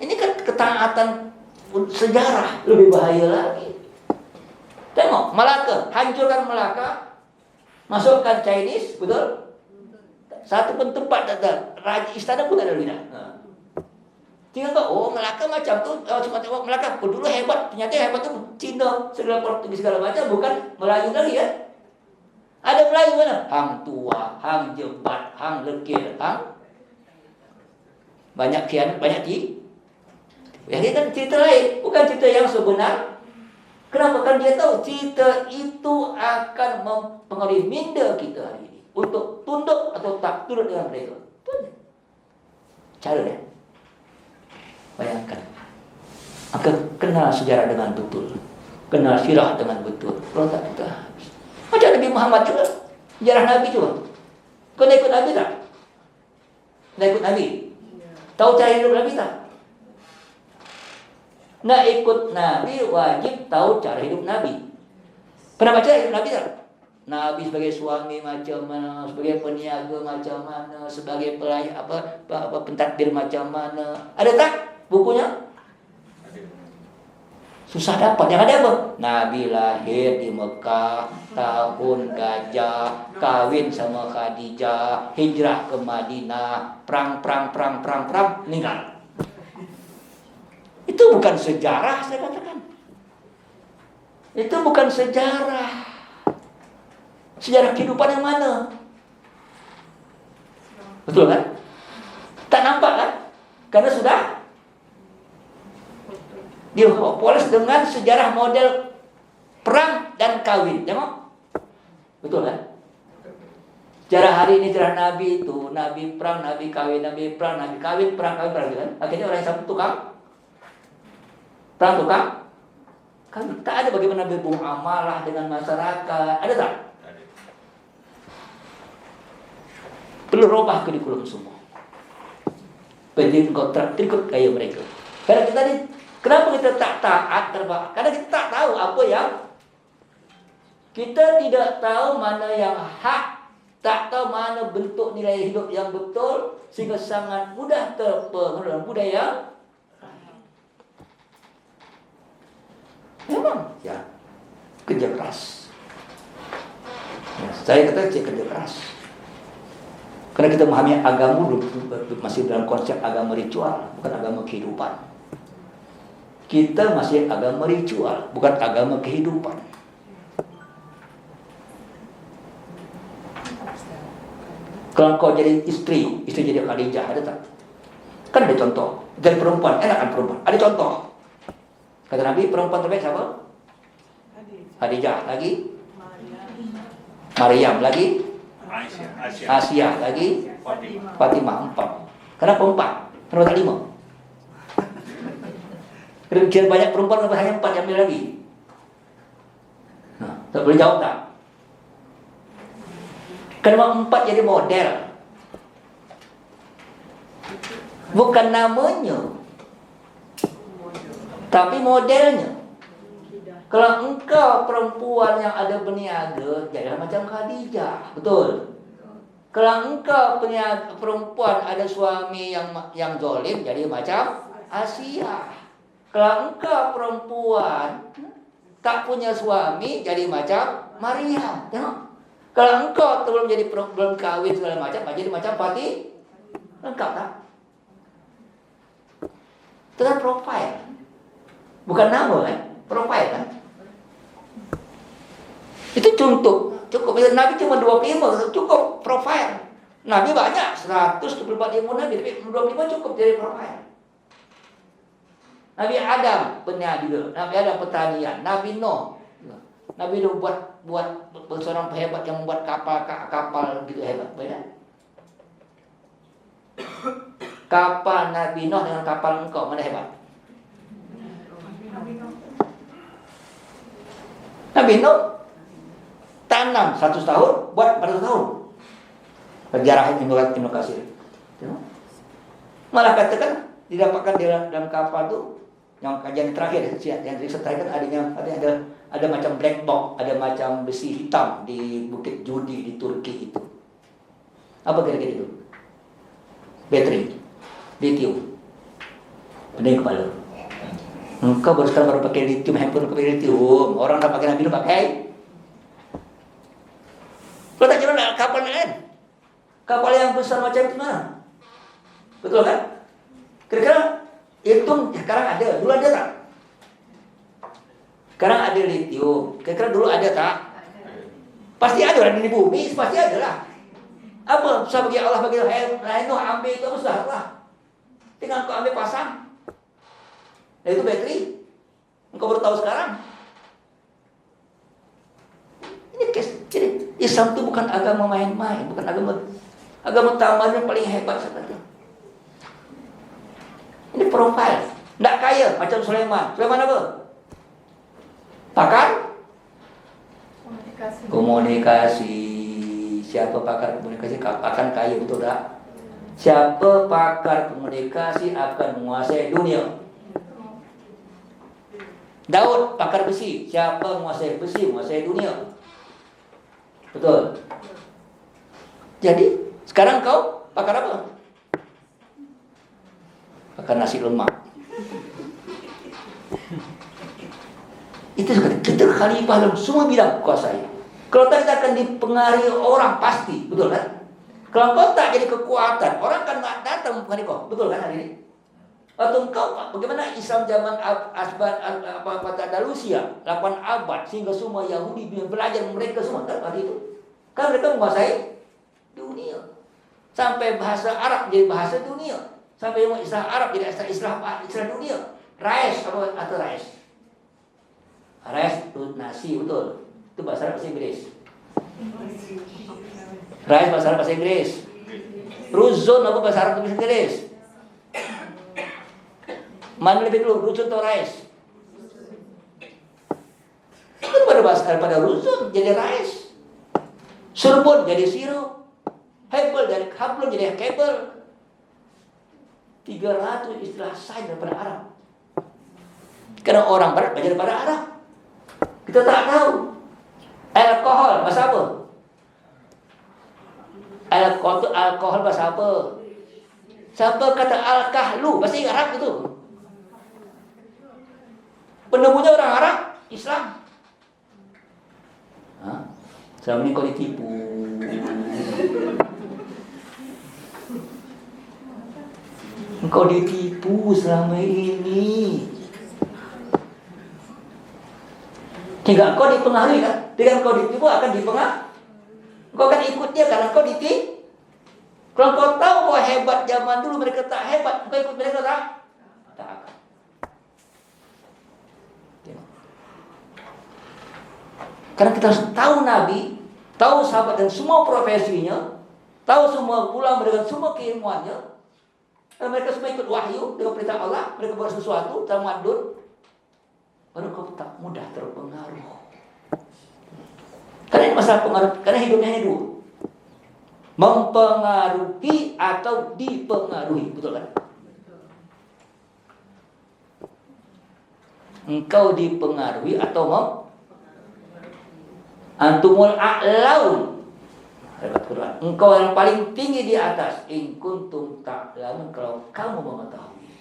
Ini kan ketaatan sejarah, lebih bahaya lagi. Tengok, Melaka, hancurkan Melaka, masukkan Chinese, betul? Satu pun tempat tak ada, raja istana pun tak ada lagi dah. Tinggal oh Melaka macam tu, cuma tengok Melaka dulu hebat, ternyata hebat tu Cina, segala Portugis segala macam, bukan Melayu lagi kan? Ada Melayu mana? Hang tua, hang jebat, hang lekir, hang banyak khianat, banyak Yang ini kan cerita lain, bukan cerita yang sebenar. Kenapa? Kan dia tahu cerita itu akan mempengaruhi minda kita hari ini untuk tunduk atau tak tunduk dengan mereka. Itu cara dia. Bayangkan. Maka kenal sejarah dengan betul, kenal sirah dengan betul. Kalau tak kita macam Nabi Muhammad juga, sejarah Nabi juga. Kau nak ikut Nabi tak? Nak ikut Nabi? Tahu cara hidup Nabi tak? Nak ikut Nabi wajib tahu cara hidup Nabi. Pernah baca hidup Nabi tak? Nabi sebagai suami macam mana, sebagai peniaga macam mana, sebagai pelayan apa pentadbir macam mana. Ada tak bukunya? Susah dapat. Yang ada apa? Nabi lahir di Mekah, tahun gajah, kahwin sama Khadijah, hijrah ke Madinah, perang, meninggal. Itu bukan sejarah, saya katakan. Itu bukan sejarah. Sejarah kehidupan yang mana? Betul kan? Tak nampak kan? Karena sudah dipoles dengan sejarah model perang dan kawin. Tengok. Betul kan? Sejarah hari ini, sejarah Nabi itu, Nabi perang, Nabi kawin, Nabi perang, Nabi kawin, perang kawin, kan? Akhirnya orang yang satu tukang perang tukang kan tak ada bagaimana bermuamalah dengan masyarakat. Ada tak? Perlu robah kurikulum semua. Pendidik kau terikut gaya mereka. Karena kita ni, kenapa kita tak taat terbang? Karena kita tak tahu apa yang, kita tidak tahu mana yang hak, tak tahu mana bentuk nilai hidup yang betul, sehingga sangat mudah terpengaruh dalam budaya. Memang ya kerja keras. Ya, saya kata kerja keras. Karena kita memahami agama masih dalam konsep agama ritual, bukan agama kehidupan. Kita masih agama ritual, bukan agama kehidupan. Kalau kau jadi istri jadi Khadijah, ada tak? Kan ada contoh. Jadi perempuan, enak kan perempuan? Ada contoh. Kata Nabi, perempuan terbaik siapa? Khadijah. Lagi? Maryam. Lagi? Asia. Lagi? Fatimah. 4. Kenapa 4? Kenapa tak 5? Kira banyak perempuan, kenapa hanya 4 yang ambil lagi? Nah, tak boleh jawab tak? Kenapa 4 jadi model? Bukan namanya, tapi modelnya. Kalau engkau perempuan yang ada berniaga, jadilah macam Khadijah, betul. Kalau engkau perempuan ada suami yang zalim, jadi macam Asia. Kalau engkau perempuan tak punya suami, jadi macam Maryam. Tengok. Kalau engkau belum kawin segala macam, jadi macam Fatih. Lengkap tak? Itu kan profile. Bukan nama kan? Profile kan? Itu contoh. Cukup. Nabi cuma 25, cukup profile. Nabi banyak, 124 ilmu Nabi, tapi 25 cukup jadi profile. Nabi Adam berniaga, Nabi Adam pertanian, Nabi Nuh. Nabi Nuh buat seorang hebat yang membuat kapal gitu hebat, beda. Kapal Nabi Nuh dengan kapal engkau mana hebat? Nabi Nuh tanam 100 tahun, buat 400 tahun. Sejarah Ibnu Katsir. Malah katakan didapatkan dalam kapal itu yang kajian terakhir yang terakhir ada macam black box, ada macam besi hitam di Bukit Judi di Turki itu. Apa kira-kira itu? Bateri lithium. Pening kepala. Engkau baru pakai lithium, handphone pakai lithium. Orang dah pakai Nabi pakai. Kalau tak kira kapal lain. Kapal yang besar macam itu mana? Betul kan? Kira-kira itu sekarang ada, dulu ada tak? Sekarang ada lithium. Kira-kira dulu ada tak? Pasti ada lah di bumi, pasti ada lah. Apa susah bagi Allah bagi Nuh ambil itu apa susah lah. Tinggal kau ambil pasang. Nah itu bateri. Engkau baru tahu sekarang. Ini jadi Islam itu bukan agama main-main, bukan agama taman yang paling hebat sebenarnya. Ini profil. Tidak kaya macam Sulaiman. Sulaiman apa? Pakar komunikasi. Siapa pakar komunikasi akan kaya, betul tak? Siapa pakar komunikasi akan menguasai dunia. Daud pakar besi. Siapa menguasai besi menguasai dunia. Betul. Jadi sekarang kau pakar apa? Pakar nasi lemak. Itu kita khalifah dalam semua bidang kuasai. Kalau tak kita akan dipengaruhi orang pasti, betul kan? Kalau kau tak jadi kekuatan, orang akan datang mengenai kau, betul kan hari ini? Atau engkau bagaimana Islam zaman Andalusia 8 abad sehingga semua Yahudi belajar mereka semua tak hari itu. Kan mereka menguasai dunia. Sampai bahasa Arab jadi bahasa dunia. Sampai istilah Arab jadi istilah dunia. Rais atau rais. Rais itu nasi, betul. Itu bahasa Arab bahasa Inggris. Rais bahasa Arab bahasa Inggris. Ruzun apa bahasa Arab bahasa Inggris? Mana lebih dulu, ruzun atau rais? Itu pada ruzun jadi rais. Surbun jadi sirup. Hebel dari hablun jadi kabel. 300 istilah sains daripada Arab. Karena orang barat belajar daripada Arab. Kita tak tahu. Alkohol bahasa apa? Alkohol itu alkohol bahasa apa? Siapa kata al-kahlu? Bahasa Arab itu. Penemunya orang Arab, Islam. Selama ini kau ditipu. Engkau ditipu selama ini. Hingga engkau dipengaruhi kan? Dengan engkau ditipu akan dipengaruhi. Engkau akan ikut dia karena engkau ditipu. Kalau engkau tahu bahwa hebat zaman dulu mereka tak hebat, engkau ikut mereka tak? Tak akan. Tengok. Karena kita harus tahu Nabi, tahu sahabat dan semua profesinya, tahu semua ulama dengan semua keilmuannya. Dan mereka semua ikut wahyu dengan perintah Allah, mereka buat sesuatu, tamadun. Baru kau tak mudah terpengaruh. Karena ini masalah pengaruh, karena hidupnya hanya dua. Mempengaruhi atau dipengaruhi, betul kan? Engkau dipengaruhi atau antumul a'laun. Engkau yang paling tinggi di atas. In kuntum ta'lamun, kalau kamu mengetahui.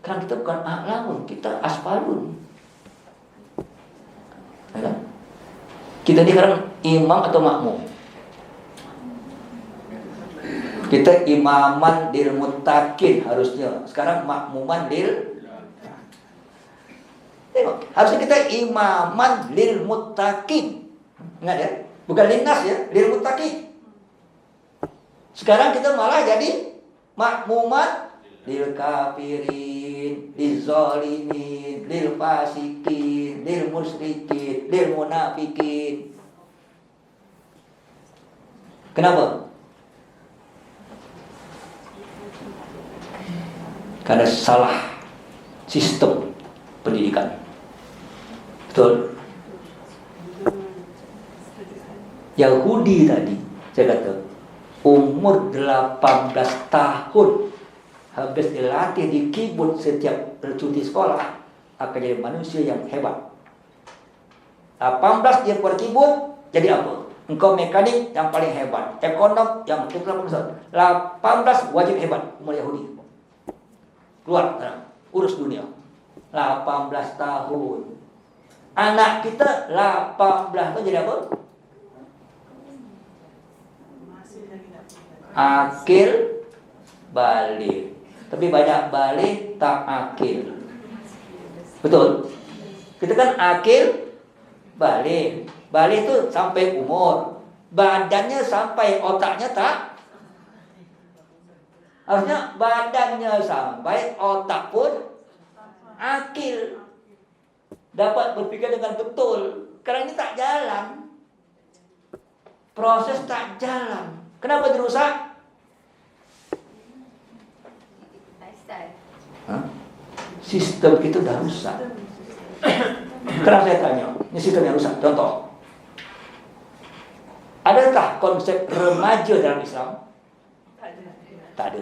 Karena kita bukan a'lamun, kita asfalun. Ya? Kita ini sekarang imam atau makmum? Kita imaman lil muttaqin harusnya. Sekarang makmuman lil. Tengok, harusnya kita imaman lil muttaqin. Ingat ya? Bukan linnas ya, lil muttaqin. Sekarang kita malah jadi makmuman lil kafirin, lil zalimin, lil fasikin, lil musyrikin, lil munafikin. Kenapa? Karena salah sistem pendidikan. Betul? Yahudi tadi, saya kata, umur 18 tahun habis dilatih di keyboard setiap cuti sekolah, akan jadi manusia yang hebat. 18 dia keluar keyboard, jadi apa? Engkau mekanik yang paling hebat, ekonom yang besar. 18 wajib hebat, umur Yahudi. Keluar, urus dunia. 18 tahun. Anak kita 18 tahun jadi apa? Akil balik. Tapi banyak balik tak akil. Betul? Kita kan akil balik. Balik itu sampai umur. Badannya sampai otaknya tak. Harusnya badannya sampai, otak pun akil. Dapat berpikir dengan betul. Karena ini tak jalan. Proses tak jalan. Kenapa dirusak? Sistem kita dah rusak. Kenapa saya tanya? Ini sistem yang rusak. Contoh. Adakah konsep remaja dalam Islam? Tak ada.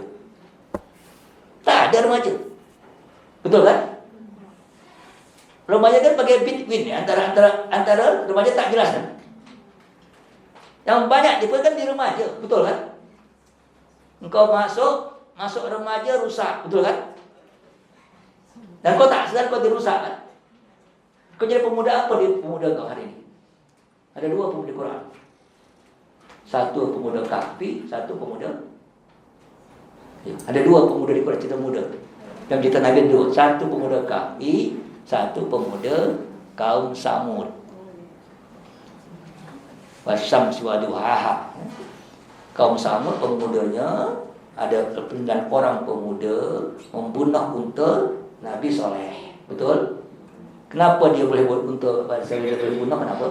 Tak ada remaja. Betul kan? Remaja kan bagai between ya, antara remaja tak jelas kan? Yang banyak dia kan di remaja, betul kan? Engkau masuk remaja rusak, betul kan? Dan kau tak sadar kau dirusak kan? Kau jadi pemuda apa di pemuda kau hari ini? Ada dua pemuda Quran. Satu pemuda kahfi, satu pemuda. Ada dua pemuda di Quran, cerita muda. Yang cerita Nabi dua. Satu pemuda kahfi, satu pemuda kaum Samud. Wasam siwaduhaha. Kaum Samud pemudanya ada 9 orang pemuda membunuh unta Nabi Soleh. Betul? Kenapa dia boleh buat unta? Saya boleh bunuh, kenapa?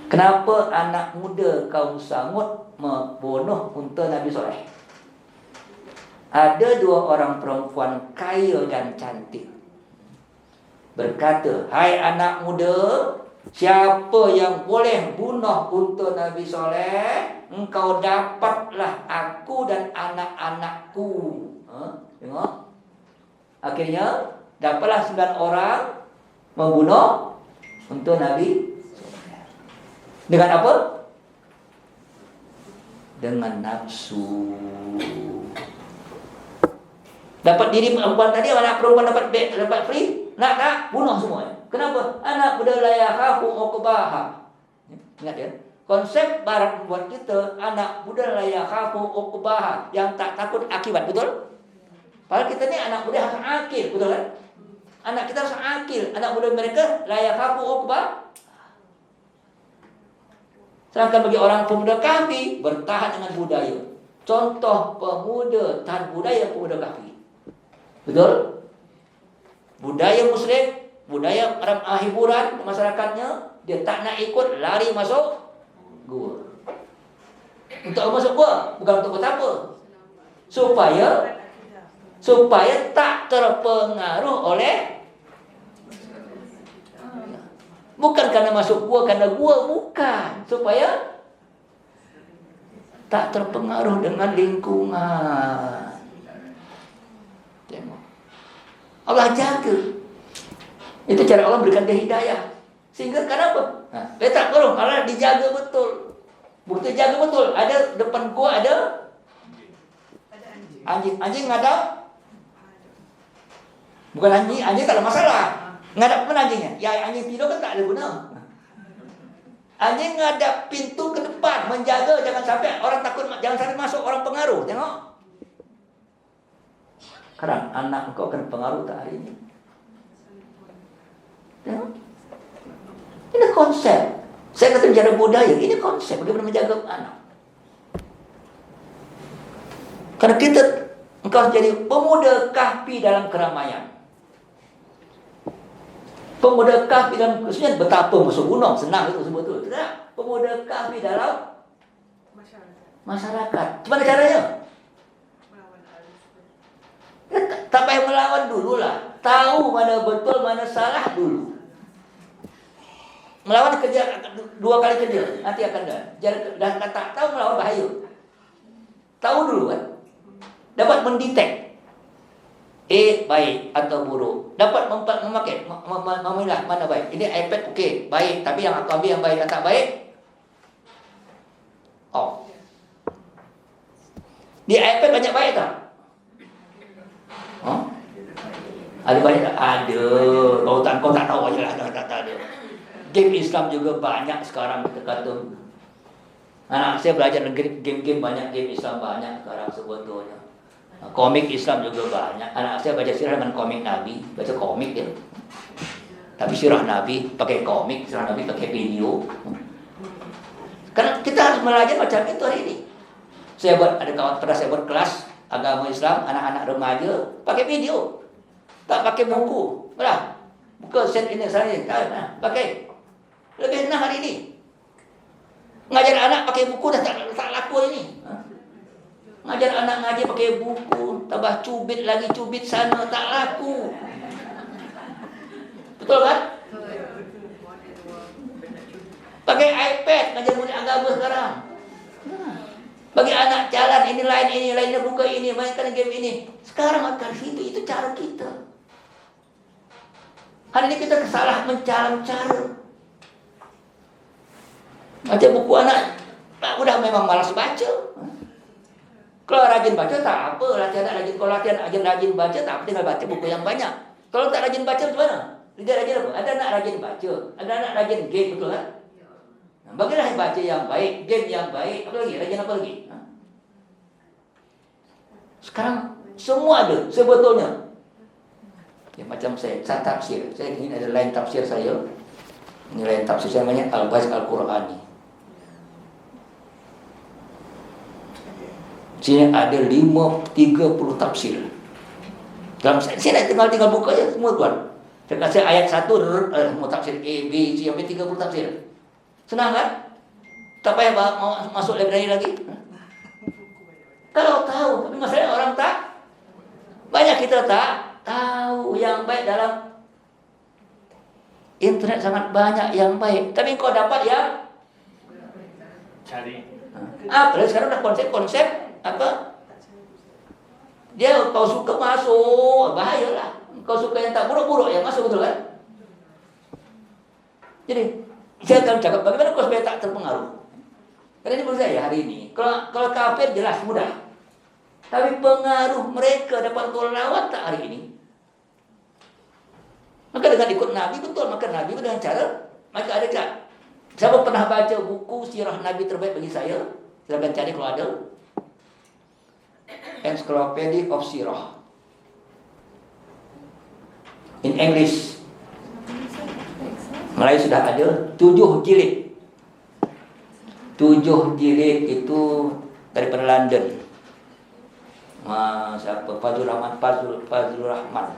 Kenapa anak muda kaum Samud membunuh unta Nabi Soleh? Ada 2 orang perempuan kaya dan cantik. Berkata, hai anak muda, siapa yang boleh bunuh unta Nabi Soleh, engkau dapatlah aku dan anak-anakku. Tengok. Akhirnya dapatlah 9 orang membunuh unta Nabi Soleh. Dengan apa? Dengan nafsu. Dapat diri perempuan tadi, anak perempuan dapat free, nak bunuh semuanya. Kenapa? Anak muda la yakhafu uqbaha. Ingat ya, Konsep barat membuat kita anak muda la yakhafu uqbaha, yang tak takut akibat, betul? Padahal kita ni anak muda harus akil, betul kan? Anak kita harus akil. Anak muda mereka la yakhafu uqbah. Sedangkan bagi orang pemuda kahfi bertahan dengan budaya. Contoh pemuda tahan budaya pemuda kahfi. Betul? Budaya musyrik, budaya orang hiburan masyarakatnya, dia tak nak ikut, lari masuk gua. Untuk masuk gua bukan untuk betapa. Supaya tak terpengaruh oleh, bukan karena masuk gua, karena gua bukan, supaya tak terpengaruh dengan lingkungan. Tengok, Allah jaga. Itu cara Allah berikan dia hidayah. Sehingga kenapa? Dia tak perlu, Allah dijaga betul. Bukti jaga betul. Ada depan gua ada anjing. Anjing ngadap. Bukan anjing tak ada masalah. Ngadap mana anjingnya? Ya anjing tidur kan tak ada guna. Anjing ngadap pintu ke depan, menjaga jangan sampai orang takut, jangan sampai masuk orang pengaruh. Tengok. Sekarang anak kau kena pengaruh tak hari ini? Tengok. Ini konsep. Saya kata bicara budaya, ini konsep bagaimana menjaga anak. Karena engkau jadi pemuda kahfi dalam keramaian. Pemuda kahfi dalam, maksudnya betapa masuk gunung, senang itu sebut tu. Tidak. Pemuda kahfi dalam masyarakat. Gimana caranya? Tak payah melawan dululah. Tahu mana betul, mana salah dulu. Melawan kerja 2 kali kerja, nanti akan dah tak tahu melawan bahaya. Tahu dulu kan. Dapat mendetek baik atau buruk. Dapat memakai memilah mana baik. Ini iPad okey, baik, tapi yang aku ambil yang baik dan tak baik. Di iPad banyak baik tak? Ada banyak tak? Ada. Kau tak tahu aja lah, tak ada. Game Islam juga banyak sekarang kita kata. Anak saya belajar game-game banyak, game Islam banyak sekarang sebetulnya. Komik Islam juga banyak. Anak saya baca sirah dengan komik Nabi, baca komik dia. Tapi sirah Nabi pakai komik, sirah Nabi pakai video. Karena kita harus belajar macam itu hari ini. Pernah saya buat kelas agama Islam, anak-anak remaja pakai video, tak pakai buku. Belah, buka set ini saya, pakai. Lebih enak hari ini. Ngajar anak pakai buku dah tak laku ini. Ngajar anak ngaji pakai buku, tambah cubit lagi, cubit sana, tak laku. Betul kan? Pakai iPad ngajar murid agama sekarang. Bagi anak jalan ini lain, buka ini, mainkan game ini. Sekarang akan itu cara kita. Hari ini kita salah cara. Baca buku anak, udah memang malas baca. Kalau rajin baca tak apa, latihan rajin. Kalau rajin baca tak apa, tinggal baca buku yang banyak. Kalau tak rajin baca gimana? Tidak rajin apa? Ada anak rajin baca, ada anak rajin game, betul kan? Bagilah baca yang baik, game yang baik, apa lagi? Rajin apa lagi? Sekarang semua ada sebetulnya. Ya, macam saya tafsir. Saya ingin ada lain tafsir saya. Ini lain tafsir saya namanya Al-Bais Al-Qur'ani. Sini ada 30 tafsir. Dalam saya tinggal buka ya semua tuan. Saya kasih ayat 1 semua tafsir A, B, C sampai 30 tafsir. Senang kan? Tak payah mau masuk library lagi. Kalau tahu, tapi masalahnya orang tak. Banyak kita tak tahu yang baik dalam internet, sangat banyak yang baik. Tapi kau dapat yang cari. Apa? Sekarang dah konsep apa? Dia kau suka masuk, bahayalah. Kau suka yang tak buruk-buruk yang masuk, betul kan? Jadi saya akan cakap bagaimana kau supaya tak terpengaruh. Karena ini menurut saya hari ini. Kalau kafir jelas mudah. Tapi pengaruh mereka dapat kau lawan tak hari ini? Maka dengan ikut Nabi betul, maka Nabi dengan cara maka ada Siapa pernah baca buku sirah Nabi terbaik bagi saya? Silakan cari kalau ada. Encyclopedia of Sirah. In English. Melayu sudah ada 7 jilid. 7 jilid itu daripada London. Siapa? Fazlur Rahman.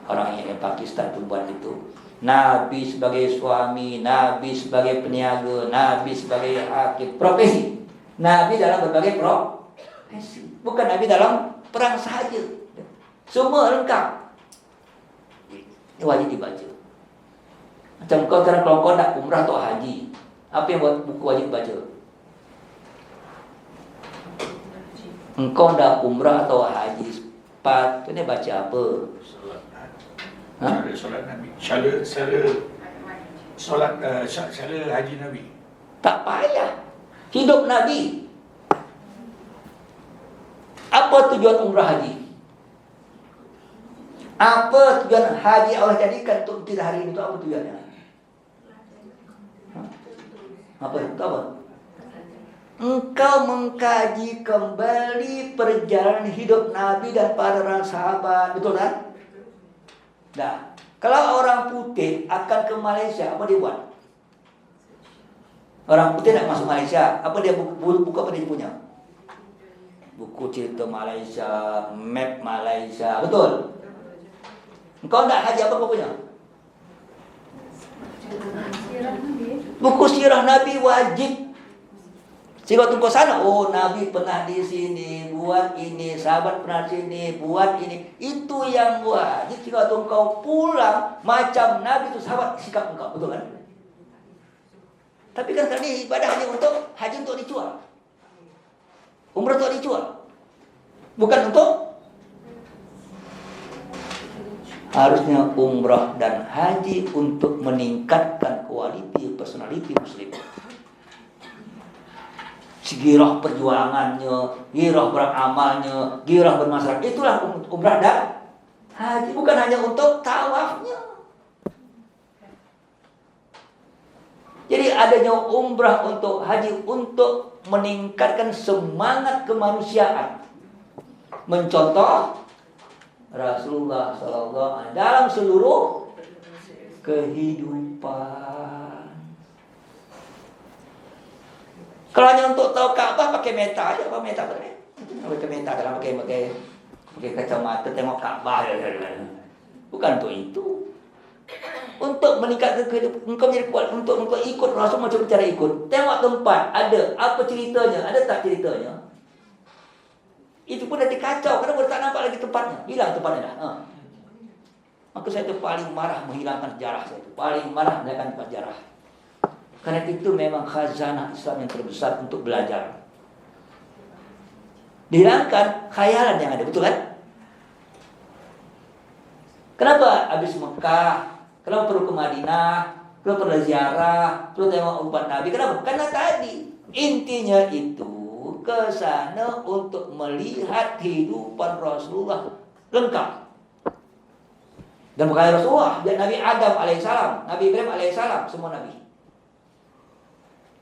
Orang yang Pakistan tu buat itu. Nabi sebagai suami, Nabi sebagai peniaga, Nabi sebagai hakim, profesi. Nabi dalam berbagai profesi. Bukan Nabi dalam perang sahaja. Semua lengkap. Ini wajib dibaca. Macam kau sekarang kalau kau nak umrah atau haji, apa yang buat buku wajib baca? Engkau dah umrah atau haji, sepatutnya baca apa? Solat Nabi. Cara haji Nabi. Tak payah. Hidup Nabi. Apa tujuan umrah haji? Apa tujuan haji Allah jadikan untuk kita hari ini? Itu apa tujuannya? Apa itu apa? Engkau mengkaji kembali perjalanan hidup Nabi dan para sahabat. Betul kan? Nah, kalau orang putih akan ke Malaysia, apa dia buat? Orang putih nak masuk Malaysia, apa dia buku apa dia punya? Buku cerita Malaysia, map Malaysia, betul? Engkau nak haji apa kau punya? Buku sirah Nabi wajib. Jika kau sana, oh Nabi pernah di sini, buat ini, sahabat pernah di sini, buat ini. Itu yang wajib. Jika kau pulang, macam Nabi itu sahabat sikap engkau, betul kan? Tapi kan tadi ibadah hanya untuk haji untuk dijual. Umrah untuk dijual. Bukan untuk. Harusnya umrah dan haji untuk meningkatkan kualiti personality muslim. Girah perjuangannya, girah beramalnya, girah bermasyarakat. Itulah umrah dan haji. Bukan hanya untuk tawafnya. Jadi adanya umrah untuk haji untuk meningkatkan semangat kemanusiaan. Mencontoh Rasulullah SAW dalam seluruh kehidupan. Kalau hanya untuk tahu Ka'bah pakai meta aja, apa meta apa ni? Pakai meta dalam pakai kacamata tengok Ka'bah. Bukan untuk itu. Untuk meningkatkan kehidupan, engkau menjadi kuat untuk ikut Rasul macam cara ikut. Tengok tempat, ada apa ceritanya, ada tak ceritanya? Itu pun dah dikacau kerana tak nampak lagi tempatnya. Hilang tempatnya dah. Maka saya tu paling marah menghilangkan sejarah saya tu. Paling marah menghilangkan tempat sejarah. Kerana itu memang khazanah Islam yang terbesar untuk belajar. Dihilangkan khayalan yang ada, betul kan? Kenapa habis Mekah? Kenapa perlu ke Madinah? Kenapa perlu ziarah? Perlu tengok umat Nabi? Kenapa? Karena tadi intinya itu ke sana untuk melihat kehidupan Rasulullah lengkap. Dan bukan Rasulullah, dan Nabi Adam alaihissalam, Nabi Ibrahim alaihissalam, semua Nabi.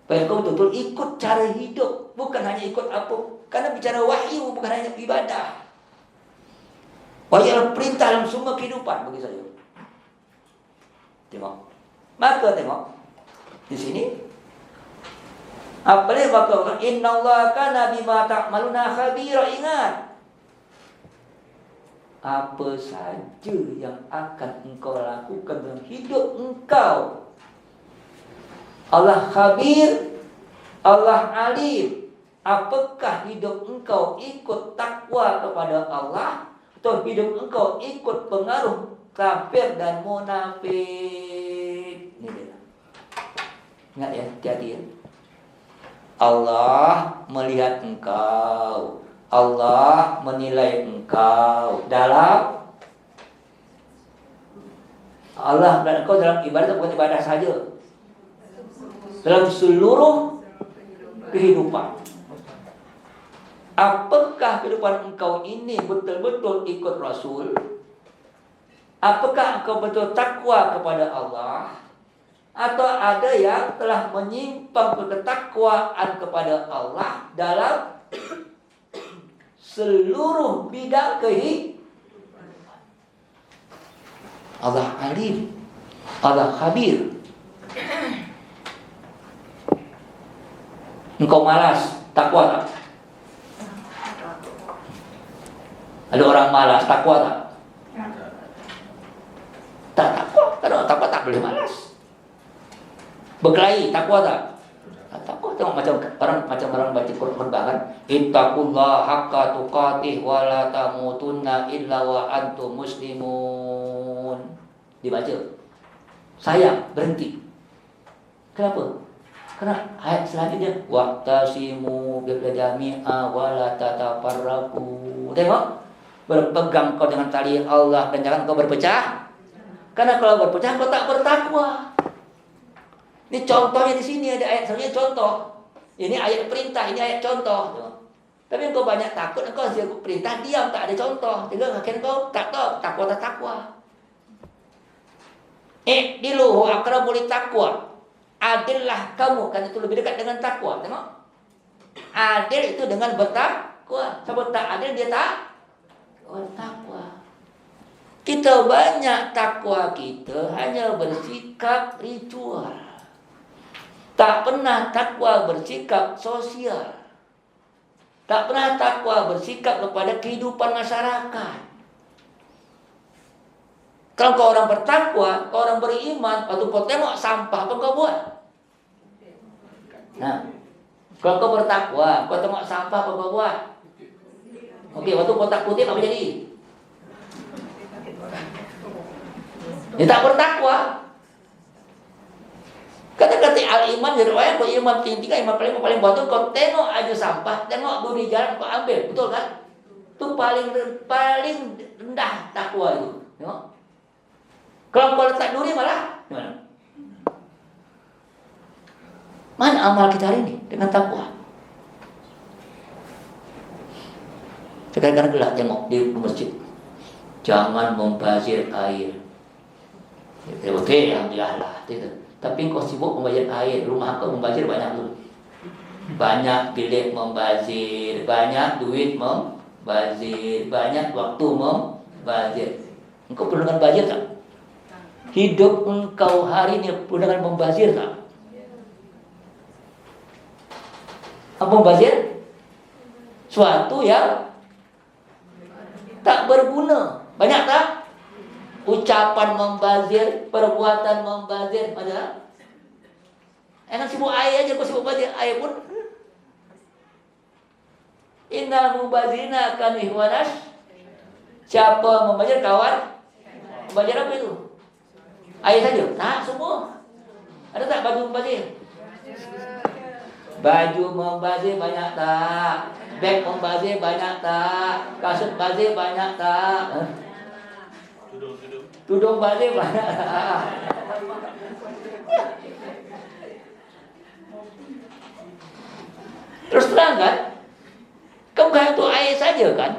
Supaya kau betul-betul ikut cara hidup, bukan hanya ikut apa. Karena bicara wahyu bukan hanya ibadah. Wahyu adalah perintah dalam semua kehidupan bagi saya. Tengok. Maka tengok di sini. Apalagi maka innallaha kana bima ta'maluna khabira. Ingat. Apa saja yang akan engkau lakukan dalam hidup engkau, Allah khabir, Allah alim. Apakah hidup engkau ikut takwa kepada Allah, atau hidup engkau ikut pengaruh kafir dan munafik? Ini dia. Ingat ya, hati-hati ya. Allah melihat engkau, Allah menilai engkau dalam Allah dan engkau dalam ibadah, bukan ibadah saja, dalam seluruh kehidupan. Apakah kehidupan engkau ini betul-betul ikut Rasul? Apakah engkau betul takwa kepada Allah? Atau ada yang telah menyimpang ketakwaan kepada Allah dalam seluruh bidang kehidupan. Allah alim, Allah khabir. Engkau malas, takwa tak? Ada orang malas, takwa tak? Tak takwa, karena takwa tak boleh malas. Berkelahi, takwa tak? Tak takwa. Tengok macam orang baca Quran kan? Ittaqullaha haqqa tuqatih wa la tamutunna illa wa antum muslimun. Dibaca. Sayang, berhenti. Kenapa? Karena ayat selanjutnya waqtasimu biljami'a wa la tatafarraqu. Tengok, berpegang kau dengan tali Allah dan jangan kau berpecah. Karena kalau berpecah kau tak bertakwa. Ini contohnya di sini ada ayat selanjutnya contoh. Ini ayat perintah, ini ayat contoh. Tapi engkau banyak takut, engkau hasil perintah diam tak ada contoh. Jadi akhirnya kau tak tahu takwa tak takwa. Diluhu aqrabu littaqwa. Adillah kamu, kan itu lebih dekat dengan takwa. Tengok. Adil itu dengan bertakwa. Siapa tak adil dia tak bertakwa. Kita banyak takwa kita hanya bersikap ritual. Tak pernah takwa bersikap sosial. Tak pernah takwa bersikap kepada kehidupan masyarakat. Kalau kau orang bertakwa, kau orang beriman, waktu kau tengok sampah, apa kau buat? Nah, kalau kau bertakwa, kau tengok sampah, apa kau buat? Okey, waktu kau tak kutip, apa jadi? Dia tak bertakwa. Kata-kata al-iman dari riwayat kau iman tinggi, iman paling bawah tu kau tengok aja sampah, tengok duri jalan kau ambil, betul kan? Itu paling rendah takwa itu. Tengok. Kalau kau letak duri malah gimana? Mana amal kita hari ini dengan takwa? Sekarang gelap tengok di masjid. Jangan membazir air. Okey, alhamdulillah lah. Tapi kau sibuk membazir air, rumah kau membazir banyak tu. Banyak bilik membazir, banyak duit membazir, banyak waktu membazir. Engkau perlu dengan bazir tak? Hidup engkau hari ini perlu dengan membazir tak? Apa membazir? Suatu yang tak berguna. Banyak tak? Ucapan membazir, perbuatan membazir, macam enak sibuk air aja, kau sibuk bazir air pun. Innal mubazirina kanu ikhwanas. Siapa membazir kawan? Membazir apa itu? Air saja? Tak, semua. Ada tak baju membazir? Baju membazir banyak tak? Beg membazir banyak tak? Kasut bazir banyak tak? Tudung bazir banyak tak? Terus terang kan? Kamu bukan untuk air saja kan?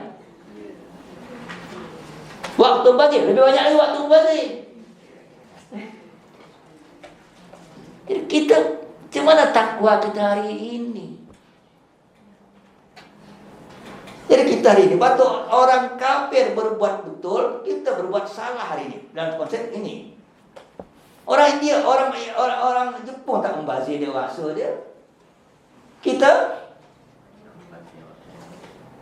Waktu bazir lebih banyak lagi waktu bazir. Jadi kita macam mana takwa kita hari ini? Jadi kita hari ini, waktu orang kafir berbuat betul, kita berbuat salah hari ini dalam konsep ini. Orang India, orang Jepun tak membazir dewasa dia. Kita,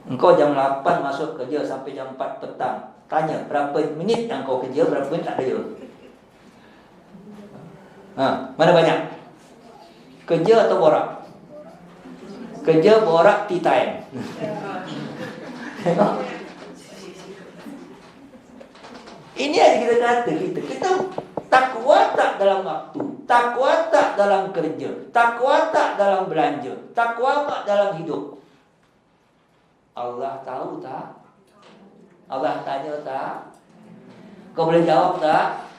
engkau jam 8 masuk kerja sampai jam 4 petang. Tanya berapa minit yang kau kerja, berapa minit tak kerja. Mana banyak? Kerja atau borak? Kerja, borak, tea time. Ini aja kita kata kita takwa tak dalam waktu, takwa tak dalam kerja, takwa tak dalam belanja, takwa tak dalam hidup. Allah tahu tak? Allah tanya tak? Kau boleh jawab tak?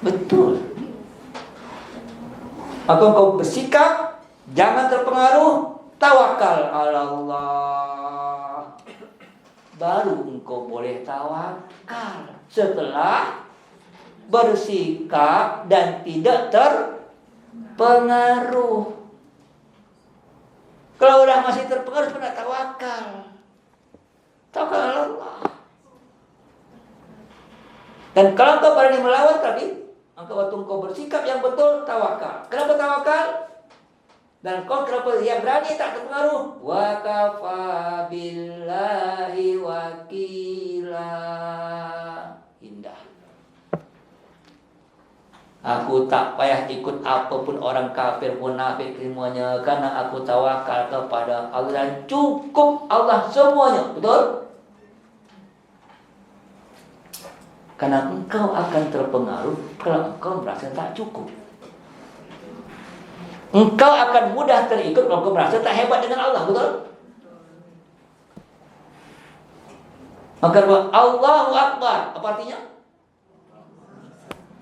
Betul. Maka kau bersikap, jangan terpengaruh, tawakal ala Allah. baru engkau boleh tawakal. Setelah bersikap dan tidak terpengaruh. Kalau orang masih terpengaruh, tidak tawakal. Tawakal Allah. Dan kalau engkau berani melawan tadi, waktu engkau bersikap yang betul, tawakal. Kenapa tawakal? Dan kau kenapa yang berani tak terpengaruh? Wa kafa billahi wakila. Indah. Aku tak payah ikut apapun orang kafir, munafik semuanya, karena aku tawakal kepada Allah dan cukup Allah semuanya. Betul? Karena engkau akan terpengaruh kalau engkau merasa tak cukup. Engkau akan mudah terikut kalau engkau merasa tak hebat dengan Allah. Betul? Maka Allahu Akbar, apa artinya?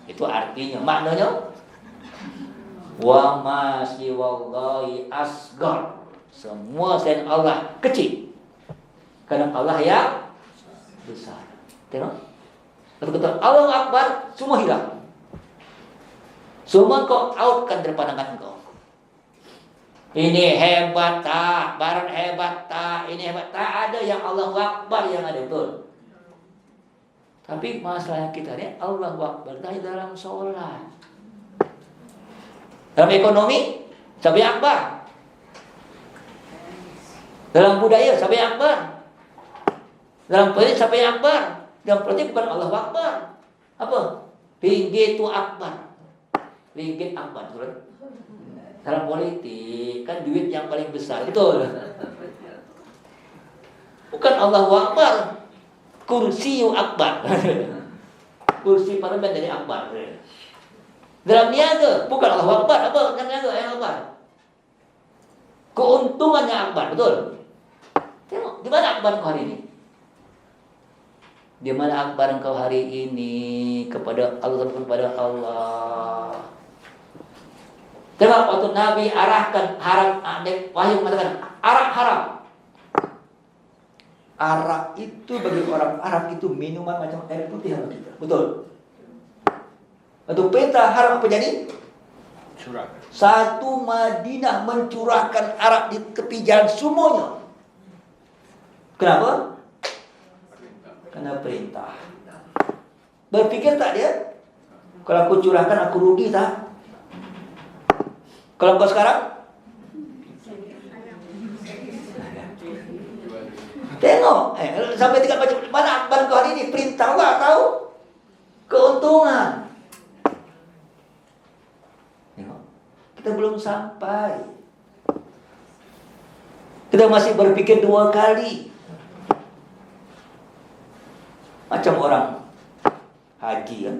Itu artinya, maknanya wa ma siwallahi asghar. Semua selain Allah kecil. Karena Allah yang besar. Tengok. Kalau kata Allahu Akbar, semua hilang. Semua kau outkan dari pandangan kau. Ini hebat tak, barang hebat tak, ini hebat tak, ada yang Allahu Akbar yang ada, betul. Tapi masalah kita ni Allahu Akbar dalam solat. Dalam ekonomi, siapa yang akbar? Dalam budaya, siapa yang akbar? Dalam politik, siapa yang akbar? Dalam politik bukan Allahu Akbar. Apa? Ringgit tu akbar. Ringgit akbar, betul? Dalam politik kan duit yang paling besar, betul? Bukan Allahu Akbar. Kursi akbar. Kursi parlemen dari akbar. Dalam niaga bukan Allahu Akbar, apa niaga yang akbar? Keuntungannya akbar, betul? Tengok, di mana akbar engkau hari ini? Di mana akbar engkau hari ini kepada Allah, kepada Allah? Tengok waktu Nabi arahkan haram, wahyu mengatakan arak haram. Arak itu bagi orang Arab itu minuman macam air putih sama kita. Betul? Waktu perintah haram apa jadi? Curah. Satu Madinah mencurahkan arak di tepi jalan semuanya. Kenapa? Karena perintah. Berpikir tak dia? Kalau aku curahkan aku rugi tak? Kalau kau sekarang? Tengok, sampai tidak baca mana akbar kau hari ini, perintah Allah tahu keuntungan. Tengok, kita belum sampai. Kita masih berpikir dua kali. Macam orang haji kan,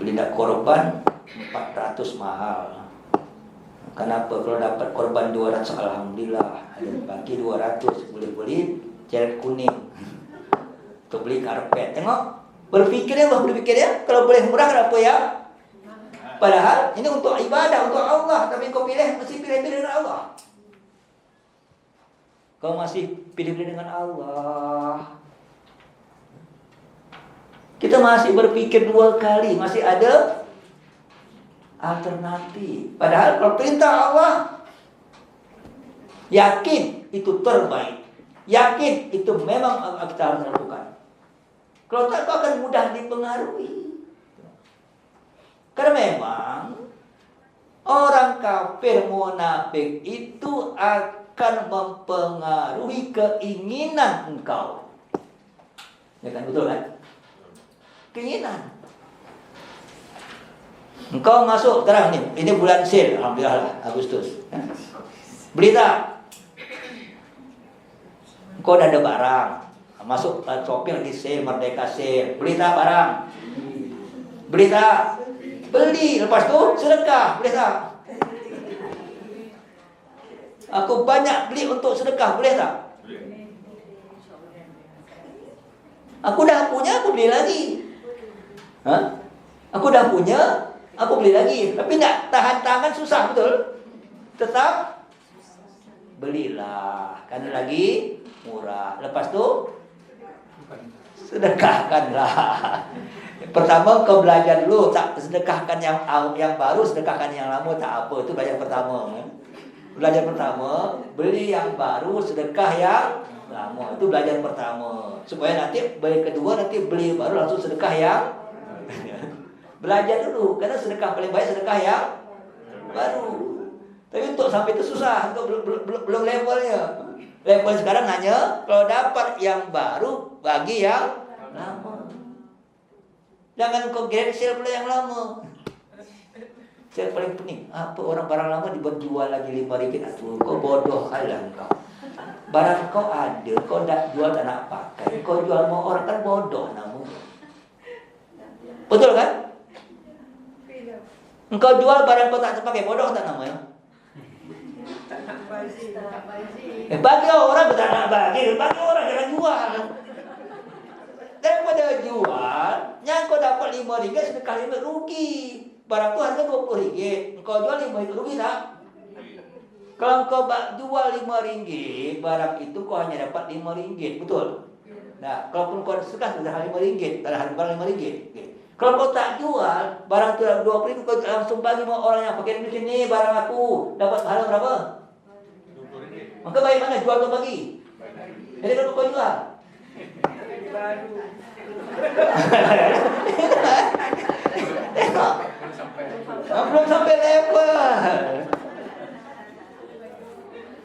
beli nak korban 400 mahal. Kenapa? Kalau dapat korban 200, alhamdulillah. Ada bagi 200, boleh beli ceret kuning untuk beli karpet. Tengok, berpikirnya kalau boleh murah kenapa ya? Padahal ini untuk ibadah, untuk Allah. Tapi kau masih pilih-pilih dengan Allah. Kau masih pilih-pilih dengan Allah. Kita masih berpikir dua kali, masih ada alternatif. Padahal kalau perintah Allah, yakin itu terbaik, yakin itu memang kita harus lakukan. Kalau tak, kau akan mudah dipengaruhi. Karena memang orang kafir munafik itu akan mempengaruhi keinginan engkau. Ya kan, betul kan? Keinginan. Engkau masuk terang ni, ini bulan sale, alhamdulillah Agustus. Beli tak? Engkau dah ada barang, masuk shopping lagi sale, Merdeka sale. Beli tak barang? Beli tak? Beli, lepas tu sedekah, boleh tak? Aku banyak beli untuk sedekah, boleh tak? Aku dah punya, aku beli lagi. Aku dah punya, aku beli lagi. Tapi tak tahan tangan susah, betul? Tetap belilah, karena lagi murah. Lepas tu Sedekahkanlah. Pertama kau belajar dulu, tak sedekahkan yang baru, sedekahkan yang lama tak apa. Itu belajar pertama. Belajar pertama, beli yang baru, sedekah yang lama. Itu belajar pertama. Supaya nanti beli kedua, nanti beli baru langsung sedekah yang belajar dulu. Karena sedekah paling baik sedekah yang baru. Tapi untuk sampai itu susah, belum levelnya. Level sekarang hanya kalau dapat yang baru bagi yang lama. Jangan kau sale pula yang lama. Sale paling penting. Apa orang barang lama dijual lagi RM5? Aduh, kau bodoh kalah kau. Barang kau ada, kau tak jual tak nak pakai. Kau jual mau orang kan bodoh namanya. Betul kan? Engkau jual barang kau tak terpakai, bodoh tak namanya? Bagi orang tak nak bagi orang jangan jual. Daripada jual, yang kau dapat RM5 sedekah RM5 rugi. Barang tu harga RM20, engkau jual RM5 rugi tak? Kalau kau jual RM5, barang itu kau hanya dapat RM5, betul? Nah, kalaupun kau sedekah sudah RM5, tak ada barang RM5. Okay. Kalau kau tak jual, barang tu RM20, kau langsung bagi sama orang yang pakai duit ni barang aku, dapat pahala berapa? RM20. Maka baik mana jual atau bagi? Jadi kalau kau jual belum sampai level.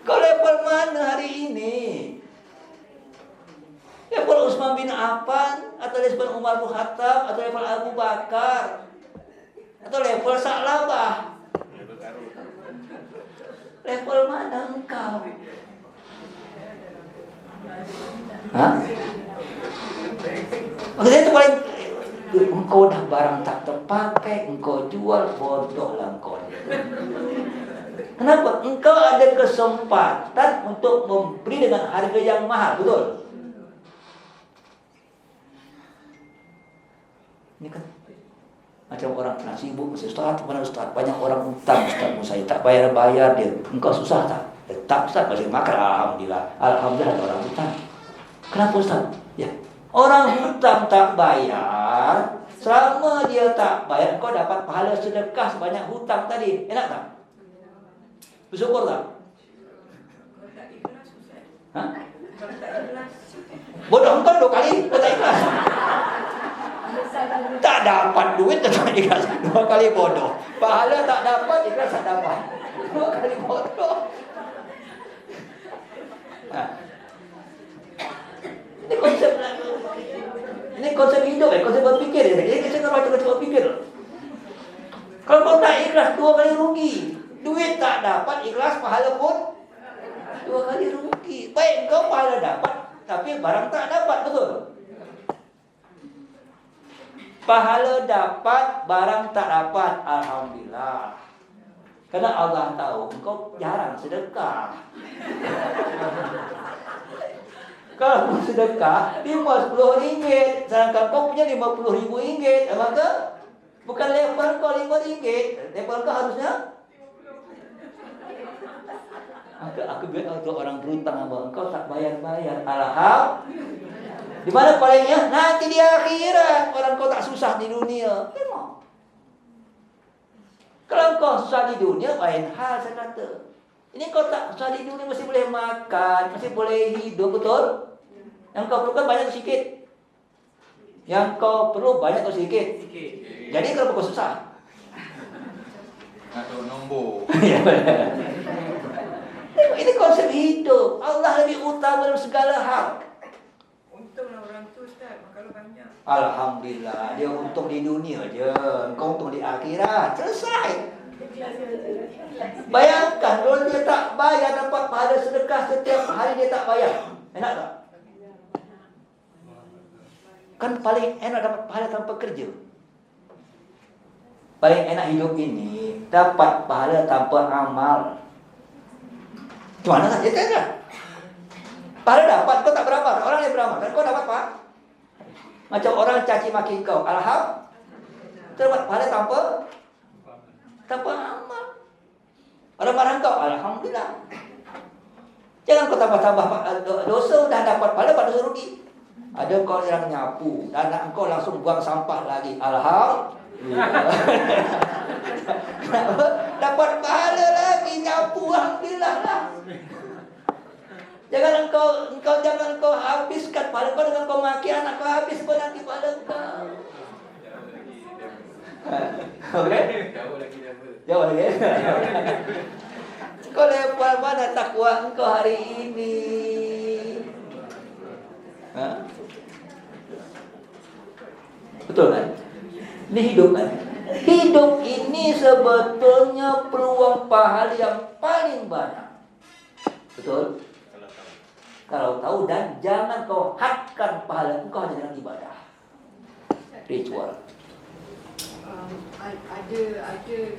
Kau level mana hari ini? Level Utsman bin Affan, atau level Umar bin Khattab, atau level Abu Bakar, atau level Sa'labah? Level mana engkau? Hah? Maksudnya itu paling, engkau dah barang tak terpakai, engkau jual, bodohlah engkau. Kenapa? Engkau ada kesempatan untuk memberi dengan harga yang mahal, betul? Ini kan macam orang pernah sibuk, Ustaz, mana Ustaz? Banyak orang hutang Ustaz, saya tak bayar dia. Engkau susah tak? Tak Ustaz, masih makan, alhamdulillah. Alhamdulillah ada orang hutang. Kenapa Ustaz? Ya, orang hutang tak bayar, selama dia tak bayar, kau dapat pahala sedekah sebanyak hutang tadi. Enak tak? Bersyukur tak? Hah? Bodoh engkau 2 kali, kau tak ikhlas. Tak dapat duit tak ikhlas, 2 kali bodoh. Pahala tak dapat, ikhlas tak dapat, 2 kali bodoh. Nah. Ini konsep hidup, konsep berfikir. Jadi kita kalau baca konsep berfikir, kalau kau tak ikhlas 2 kali rugi. Duit tak dapat, ikhlas, pahala pun 2 kali rugi. Baik kau pahala dapat, tapi barang tak dapat, betul? Pahala dapat, barang tak dapat, alhamdulillah. Karena Allah tahu engkau jarang sedekah. Kalau sedekah RM50, sedangkan kau punya RM50,000, maka bukan level kau RM5, level kau harusnya. Aku biar untuk orang berutang sama engkau tak bayar-bayar, alhamdulillah. Di mana palingnya? Nanti di akhirat. Orang kau tak susah di dunia. Memang. Kalau kau susah di dunia, lain hal saya kata. Ini kau tak susah di dunia, masih boleh makan, masih boleh hidup, betul? Yang kau perlukan banyak atau sedikit? Yang kau perlu banyak atau sedikit? Jadi kalau kau susah, Nak nombor. Ini konsep hidup. Allah lebih utama dalam segala hal. Untunglah orang tu Ustaz, kalau banyak. Alhamdulillah, dia untung di dunia je, kau untung di akhirat. Selesai. Bayangkan kalau dia tak bayar, dapat pahala sedekah setiap hari dia tak bayar. Enak tak? Kan paling enak dapat pahala tanpa kerja. Paling enak hidup ini dapat pahala tanpa amal. Gimana saja kan? Pahala dapat, kau tak beramal. Orang yang beramal, kan kau dapat apa? Macam orang caci maki kau, alhamdulillah, dapat pahala tanpa amal. Orang marah kau, alhamdulillah. Jangan kau tambah-tambah dosa, dah dapat pahala, pada dosa rugi. Ada kau yang nyapu, anak kau langsung buang sampah lagi. Alhamdulillah. Dapat pahala lagi nyapu, alhamdulillah lah. Jangan kau habiskan pahala kau dengan kau maki anak kau, habis kau nanti pahala kau. Okey? Jauh lagi. Kau lepas mana takwa engkau hari ini? Betul kan? Ini hidup kan? Hidup ini sebetulnya peluang pahala yang paling banyak. Betul? Kalau tahu, dan jangan kau hadkan pahala engkau hanya dengan ibadah. Ritual. Ada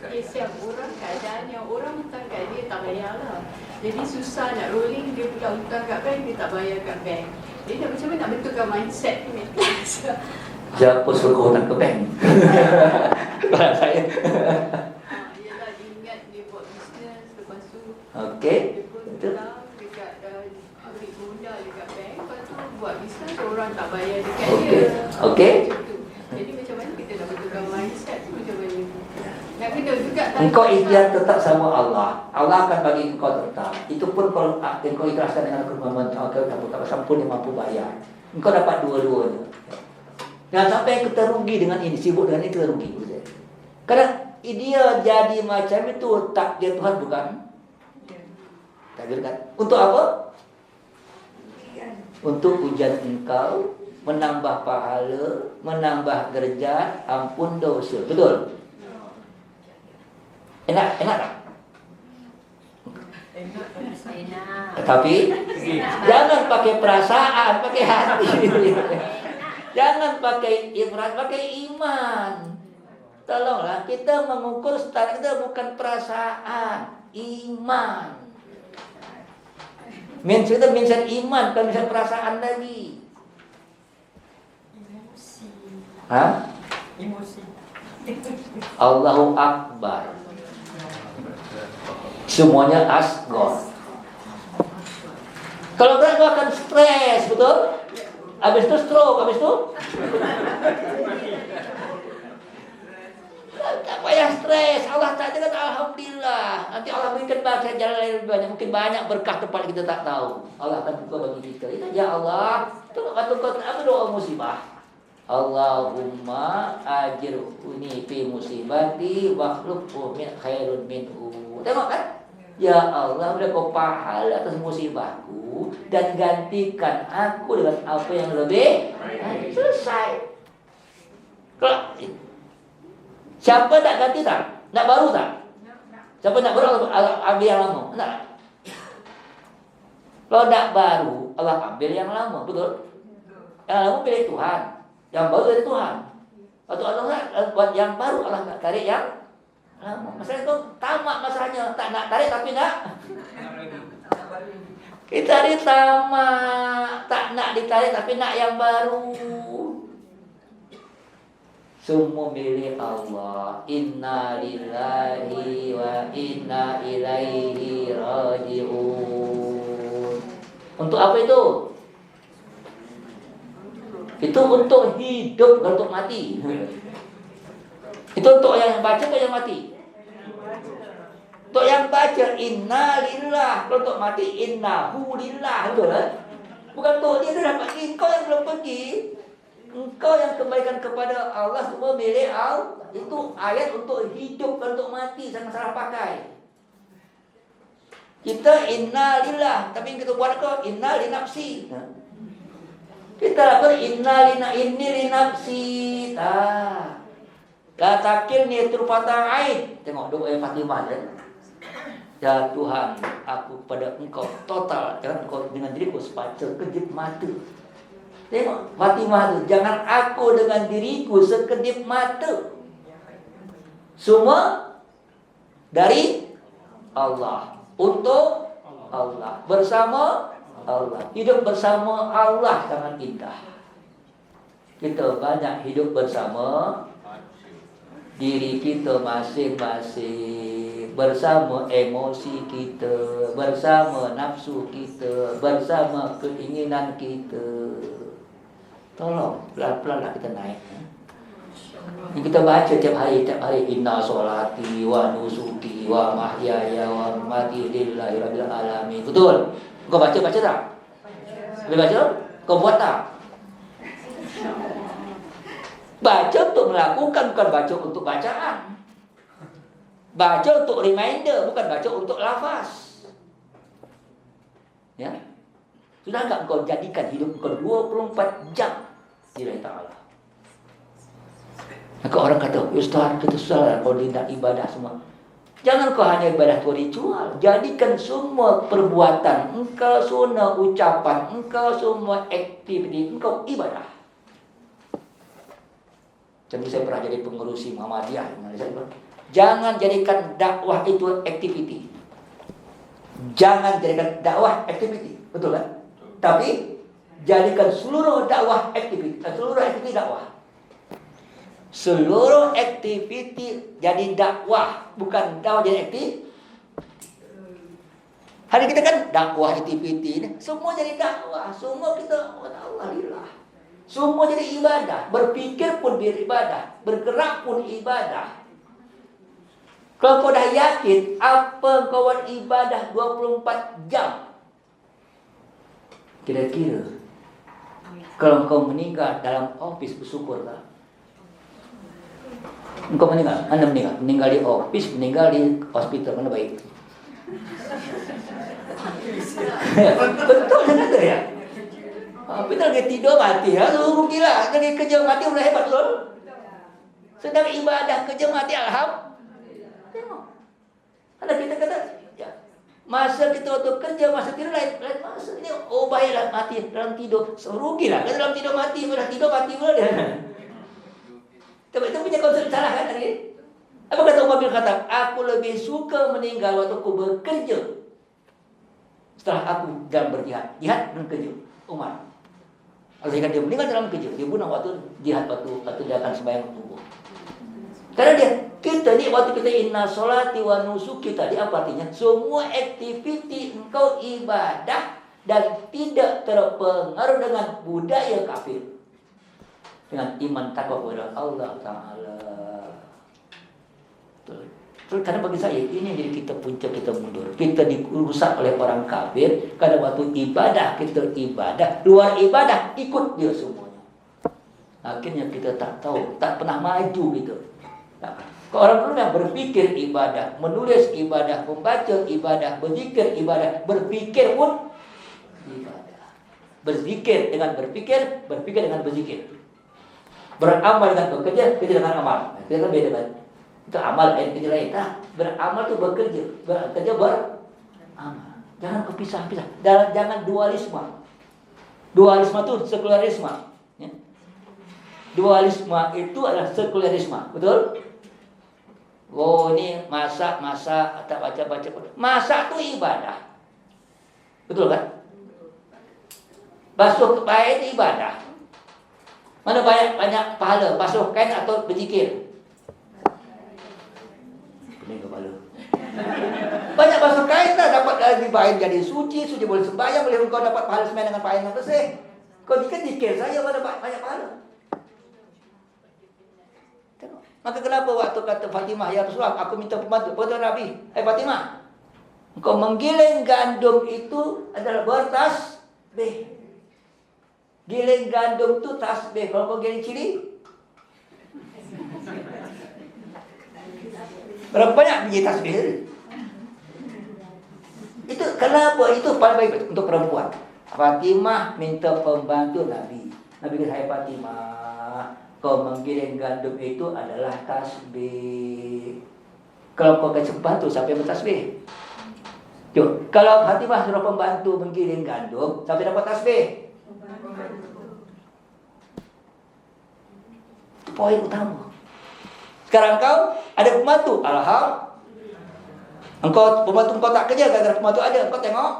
kes yang orang, keadaan yang orang hutang kat dia tak bayar lah. Jadi susah nak rolling, dia pula hutang kat bank, dia tak bayar kat bank. Jadi macam mana nak betulkan mindset ni? Siapa suruh kau hutang ke bank? Kalau saya. Yelah, dia ingat dia buat bisnes, lepas tu Okey. dia pun hutang dekat ambil modal dekat bank, lepas tu buat bisnes, orang tak bayar dekat Okey. dia. Okey. Macam tu. Jadi macam mana kita nak betulkan mindset tu, macam mana? Nak kena juga Engkau ikhtiar tetap sama Allah. Allah akan bagi engkau tetap. Itu pun kalau engkau ikhlaskan dengan kemampuan engkau tak sampun yang mampu bayar. Engkau dapat dua-duanya. Jangan sampai kita rugi dengan ini, sibuk dengan itu rugi. Karena dia jadi macam itu takdir Tuhan, bukan? Takdir kan? Untuk apa? Untuk ujian engkau, menambah pahala, menambah derajat, ampun dosa. Betul? Enak tak? Enak. Tapi jangan pakai perasaan, pakai hati. Jangan pakai ibarat, pakai iman. Tolonglah kita mengukur standar kita bukan perasaan, iman. Kita mention iman, bukan mention perasaan lagi. Emosi. Allahu Akbar. Semuanya asgor. Kalau berat kau akan stres, betul? Habis itu stroke, habis itu tak payah stres. Allah tak dengan alhamdulillah. Nanti Allah berikan bahagia jalan lain lebih banyak. Mungkin banyak berkah tempat kita tak tahu. Allah akan buka bagi kita. Ya Allah, tengok kata kau apa doa musibah. Allahumma ajirni fi musibati wa khluqhu min khairun minhu. Tengok kan? Ya Allah, beri kau pahala atas musibahku dan gantikan aku dengan apa yang lebih baik. Selesai. Kalau siapa tak ganti tak? Nak baru tak? Siapa nak baru Allah ambil yang lama? Tak. Kalau nak baru Allah ambil yang lama, betul? Yang lama pilih Tuhan, yang baru dari Tuhan. Waktu Allah buat yang baru, Allah nak tarik yang lama. Masalah itu tamak masalahnya, tak nak tarik tapi nak. Kita ditamak, tak nak ditarik tapi nak yang baru. Semua milik Allah. Inna lillahi wa inna ilaihi raji'un. Untuk apa itu? Itu untuk hidup, bukan untuk mati. Itu untuk yang baca atau yang mati? Untuk yang baca inna lillah, kalau untuk mati innahu lillah, betul kan? Bukan untuk dia dah pergi, engkau yang belum pergi. Engkau yang kembalikan kepada Allah, semua milik Allah. Itu ayat untuk hidup, bukan untuk mati. Jangan salah pakai. Kita inna lillah, tapi kita buat kau inna li nafsi. Kita lakukan inna lina inni li nafsi. La takilni turfata ain. Tengok doa yang Fatimah kan. Ya Tuhan, aku pada Engkau total, jangan Engkau dengan diriku sekedip mata. Tengok Fatimah tu, jangan aku dengan diriku sekedip mata. Semua dari Allah, untuk Allah, bersama Allah. Hidup bersama Allah sangat indah. Kita banyak hidup bersama diri kita masing-masing, bersama emosi kita, bersama nafsu kita, bersama keinginan kita. Tolong pelan-pelan lah kita naik. Yang kita baca tiap hari inna sholati wa nusuki wa mahyaya wa mamati lillahi rabbil alamin. Betul? Kau baca tak? Boleh baca? Kau buat tak? Baca untuk melakukan, bukan baca untuk bacaan. Baca untuk reminder, bukan baca untuk lafaz. Ya. Sudah enggak kau jadikan hidup kau 24 jam lillahi ta'ala? Maka orang kata, Ustaz, kita susah kalau tidak ibadah semua. Jangan kau hanya ibadah tu ritual. Jadikan semua perbuatan engkau, semua ucapan engkau, semua aktiviti engkau ibadah. Jadi saya pernah jadi pengurusi Muhammadiyah di Malaysia. Jangan jadikan dakwah itu aktiviti. Jangan jadikan dakwah aktiviti. Betul kan? Tapi jadikan seluruh dakwah aktiviti. Seluruh aktiviti dakwah. Seluruh aktiviti jadi dakwah, bukan dakwah jadi aktif. Hari kita kan dakwah aktiviti ini, semua jadi dakwah, semua kita alhamdulillah. Semua jadi ibadah, berpikir pun beribadah, bergerak pun ibadah. Kalau kau dah yakin apa kau buat ibadah 24 jam, kira-kira kalau kau meninggal dalam office, bersyukurlah. Engkau meninggal, anda meninggal di office, meninggal di hospital, mana baik? Betul kan ada ya? Kita lagi tidur mati, rugilah. Jadi kerja mati udah hebat betul. Sedang ibadah kerja mati, alhamdulillah. Tengok. Ada kita kata, ya, masa kita waktu kerja, masa tidur lain masa ini. Oh baiklah mati dalam tidur, rugilah. Kalau dalam tidur mati, dah tidur mati pula dia. Tapi itu punya konsep salah kan tadi? Apa kata Umar bin Khattab? Aku lebih suka meninggal waktu aku bekerja setelah aku dalam berjihad. Jihad dan kerja. Umar. Artinya dia meninggal dalam kerja. Dia bunuh waktu jihad, waktu dia akan sembahyang tubuh. Karena kita ni waktu kita inna sholati wa nusuki tadi apa artinya? Semua aktiviti engkau ibadah dan tidak terpengaruh dengan budaya kafir. Dengan iman takwa kepada Allah Ta'ala. Karena bagi saya ini yang jadi kita punca kita mundur. Kita dirusak oleh orang kafir. Karena waktu ibadah kita ibadah, luar ibadah ikut dia semuanya. Akhirnya kita tak tahu, tak pernah maju gitu. Nah, kalau orang dulu yang berpikir ibadah, menulis ibadah, membaca ibadah, berzikir ibadah, berpikir pun ibadah. Berzikir dengan berpikir, berpikir dengan berzikir. Beramal dengan bekerja, kerja dengan amal. Kita kan beda kan? Itu amal lain, kerja lain. Nah, beramal itu bekerja, bekerja beramal. Jangan kepisah-pisah. Jangan dualisme. Dualisme itu sekularisme. Ya. Dualisme itu adalah sekularisme, betul? Oh ini masak, tak baca. Masak itu ibadah, betul kan? Basuh kepala itu ibadah. Mana banyak pahala, basuh kain atau berzikir? Pening kepala. Banyak basuh kain lah, dapat lebih baik jadi suci boleh sembahyang, boleh kau dapat pahala sembahyang dengan pakaian yang bersih. Kau zikir saja pada banyak pahala. Tengok. Maka kenapa waktu kata Fatimah, ya Rasulullah, aku minta pembantu. Kata Nabi, Fatimah, engkau menggiling gandum itu adalah bertasbih. Giling gandum tu tasbih. Kalau kau giling cili, berapa banyak biji tasbih? Itu kenapa? Itu paling baik untuk perempuan. Fatimah minta pembantu Nabi. Nabi kata, hai Fatimah, kau menggiling gandum itu adalah tasbih. Kalau kau kasih pembantu, siapa yang bertasbih? Jom. Kalau Fatimah suruh pembantu menggiling gandum, siapa yang dapat tasbih? Itu poin utama. Sekarang kau ada pembantu, alhamdulillah. Pembantu kau tak kerja, gara-gara pembantu ada. Kau tengok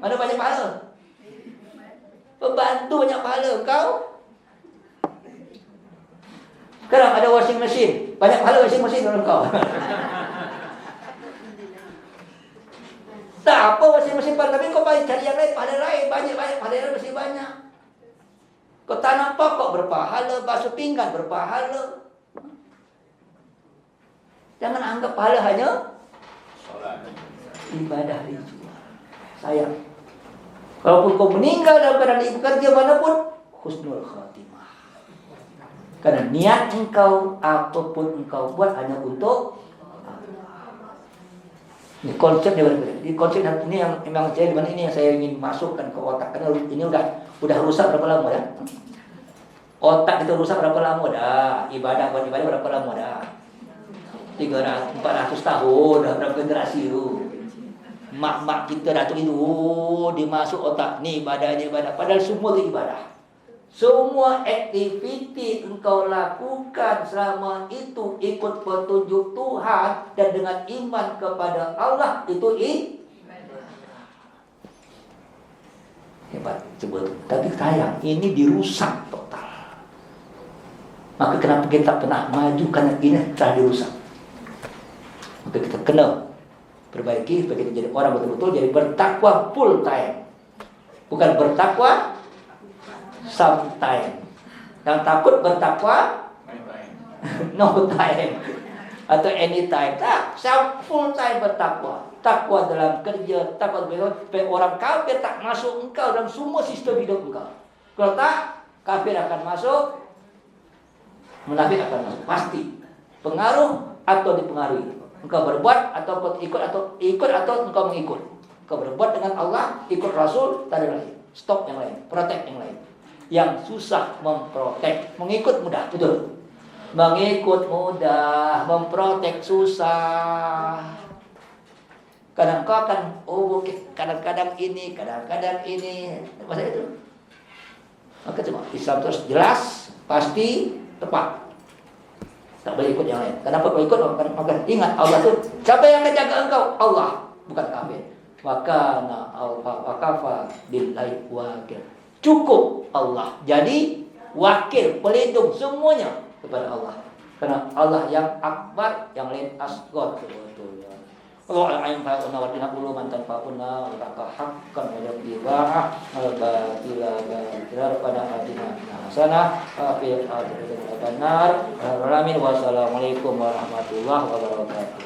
mana banyak pahala. Pembantu banyak pahala. Kau sekarang ada washing machine, banyak pahala washing machine dalam kau. Tak apa washing machine pahala, tapi kau cari yang lain, pahala lain banyak pahala lain masih banyak. Kau tanam pokok berpahala, basuh pinggan berpahala. Jangan anggap pahala hanya Solat. ibadah ritual. Sayang. Walaupun kau meninggal dalam keadaan ibu kerja manapun, husnul khatimah. Karena niat engkau, apapun engkau buat hanya untuk ini konsepnya berbeda. Di konsep ini yang memang saya di mana ini yang saya ingin masukkan ke otak, karena ini udah rusak berapa lama ya? Otak itu rusak berapa lama dah? Ibadah buat ibadah berapa lama dah? 300, 400 tahun dah, berapa generasi itu? Mak-mak kita datuk itu dimasuk otak ni ibadah ni ibadah. Padahal semua itu ibadah. Semua aktiviti engkau lakukan selama itu ikut petunjuk Tuhan dan dengan iman kepada Allah itu hebat sebetulnya. Tapi sayang ini dirusak total. Maka kenapa kita tak pernah maju, karena ini telah dirusak. Maka kita kena perbaiki supaya kita jadi orang betul-betul jadi bertakwa full time. Bukan bertakwa sometime. Yang takut bertakwa no time atau anytime. Tak, full time bertakwa. Takwa dalam kerja, takwa supaya orang kafir tak masuk engkau dalam semua sistem hidup engkau. Kalau tak, kafir akan masuk, munafik akan masuk. Pasti. Pengaruh atau dipengaruhi. Engkau berbuat atau ikut atau engkau mengikut. Engkau berbuat dengan Allah, ikut Rasul, tak ada lain. Stop yang lain, protect yang lain. Yang susah memprotek, mengikut mudah, betul. Mengikut mudah, memprotek susah. Kadang kau akan kadang-kadang ini, masa itu. Maka cuma Islam terus jelas, pasti, tepat. Tak boleh ikut yang lain. Kenapa kau ikut? Maka ingat Allah itu siapa yang akan jaga engkau? Allah, bukan kafir. Maka wakafa billahi wakil. Cukup Allah. Jadi wakil, pelindung semuanya kepada Allah. Karena Allah yang akbar, yang lain asghar sebetulnya. Allah yang fa'una wa tinaqulu man tanfa'una wa taqahhaqqan wa yaqibah al-batila pada atina hasanah fi al-benar. Amin. Wassalamualaikum warahmatullahi wabarakatuh.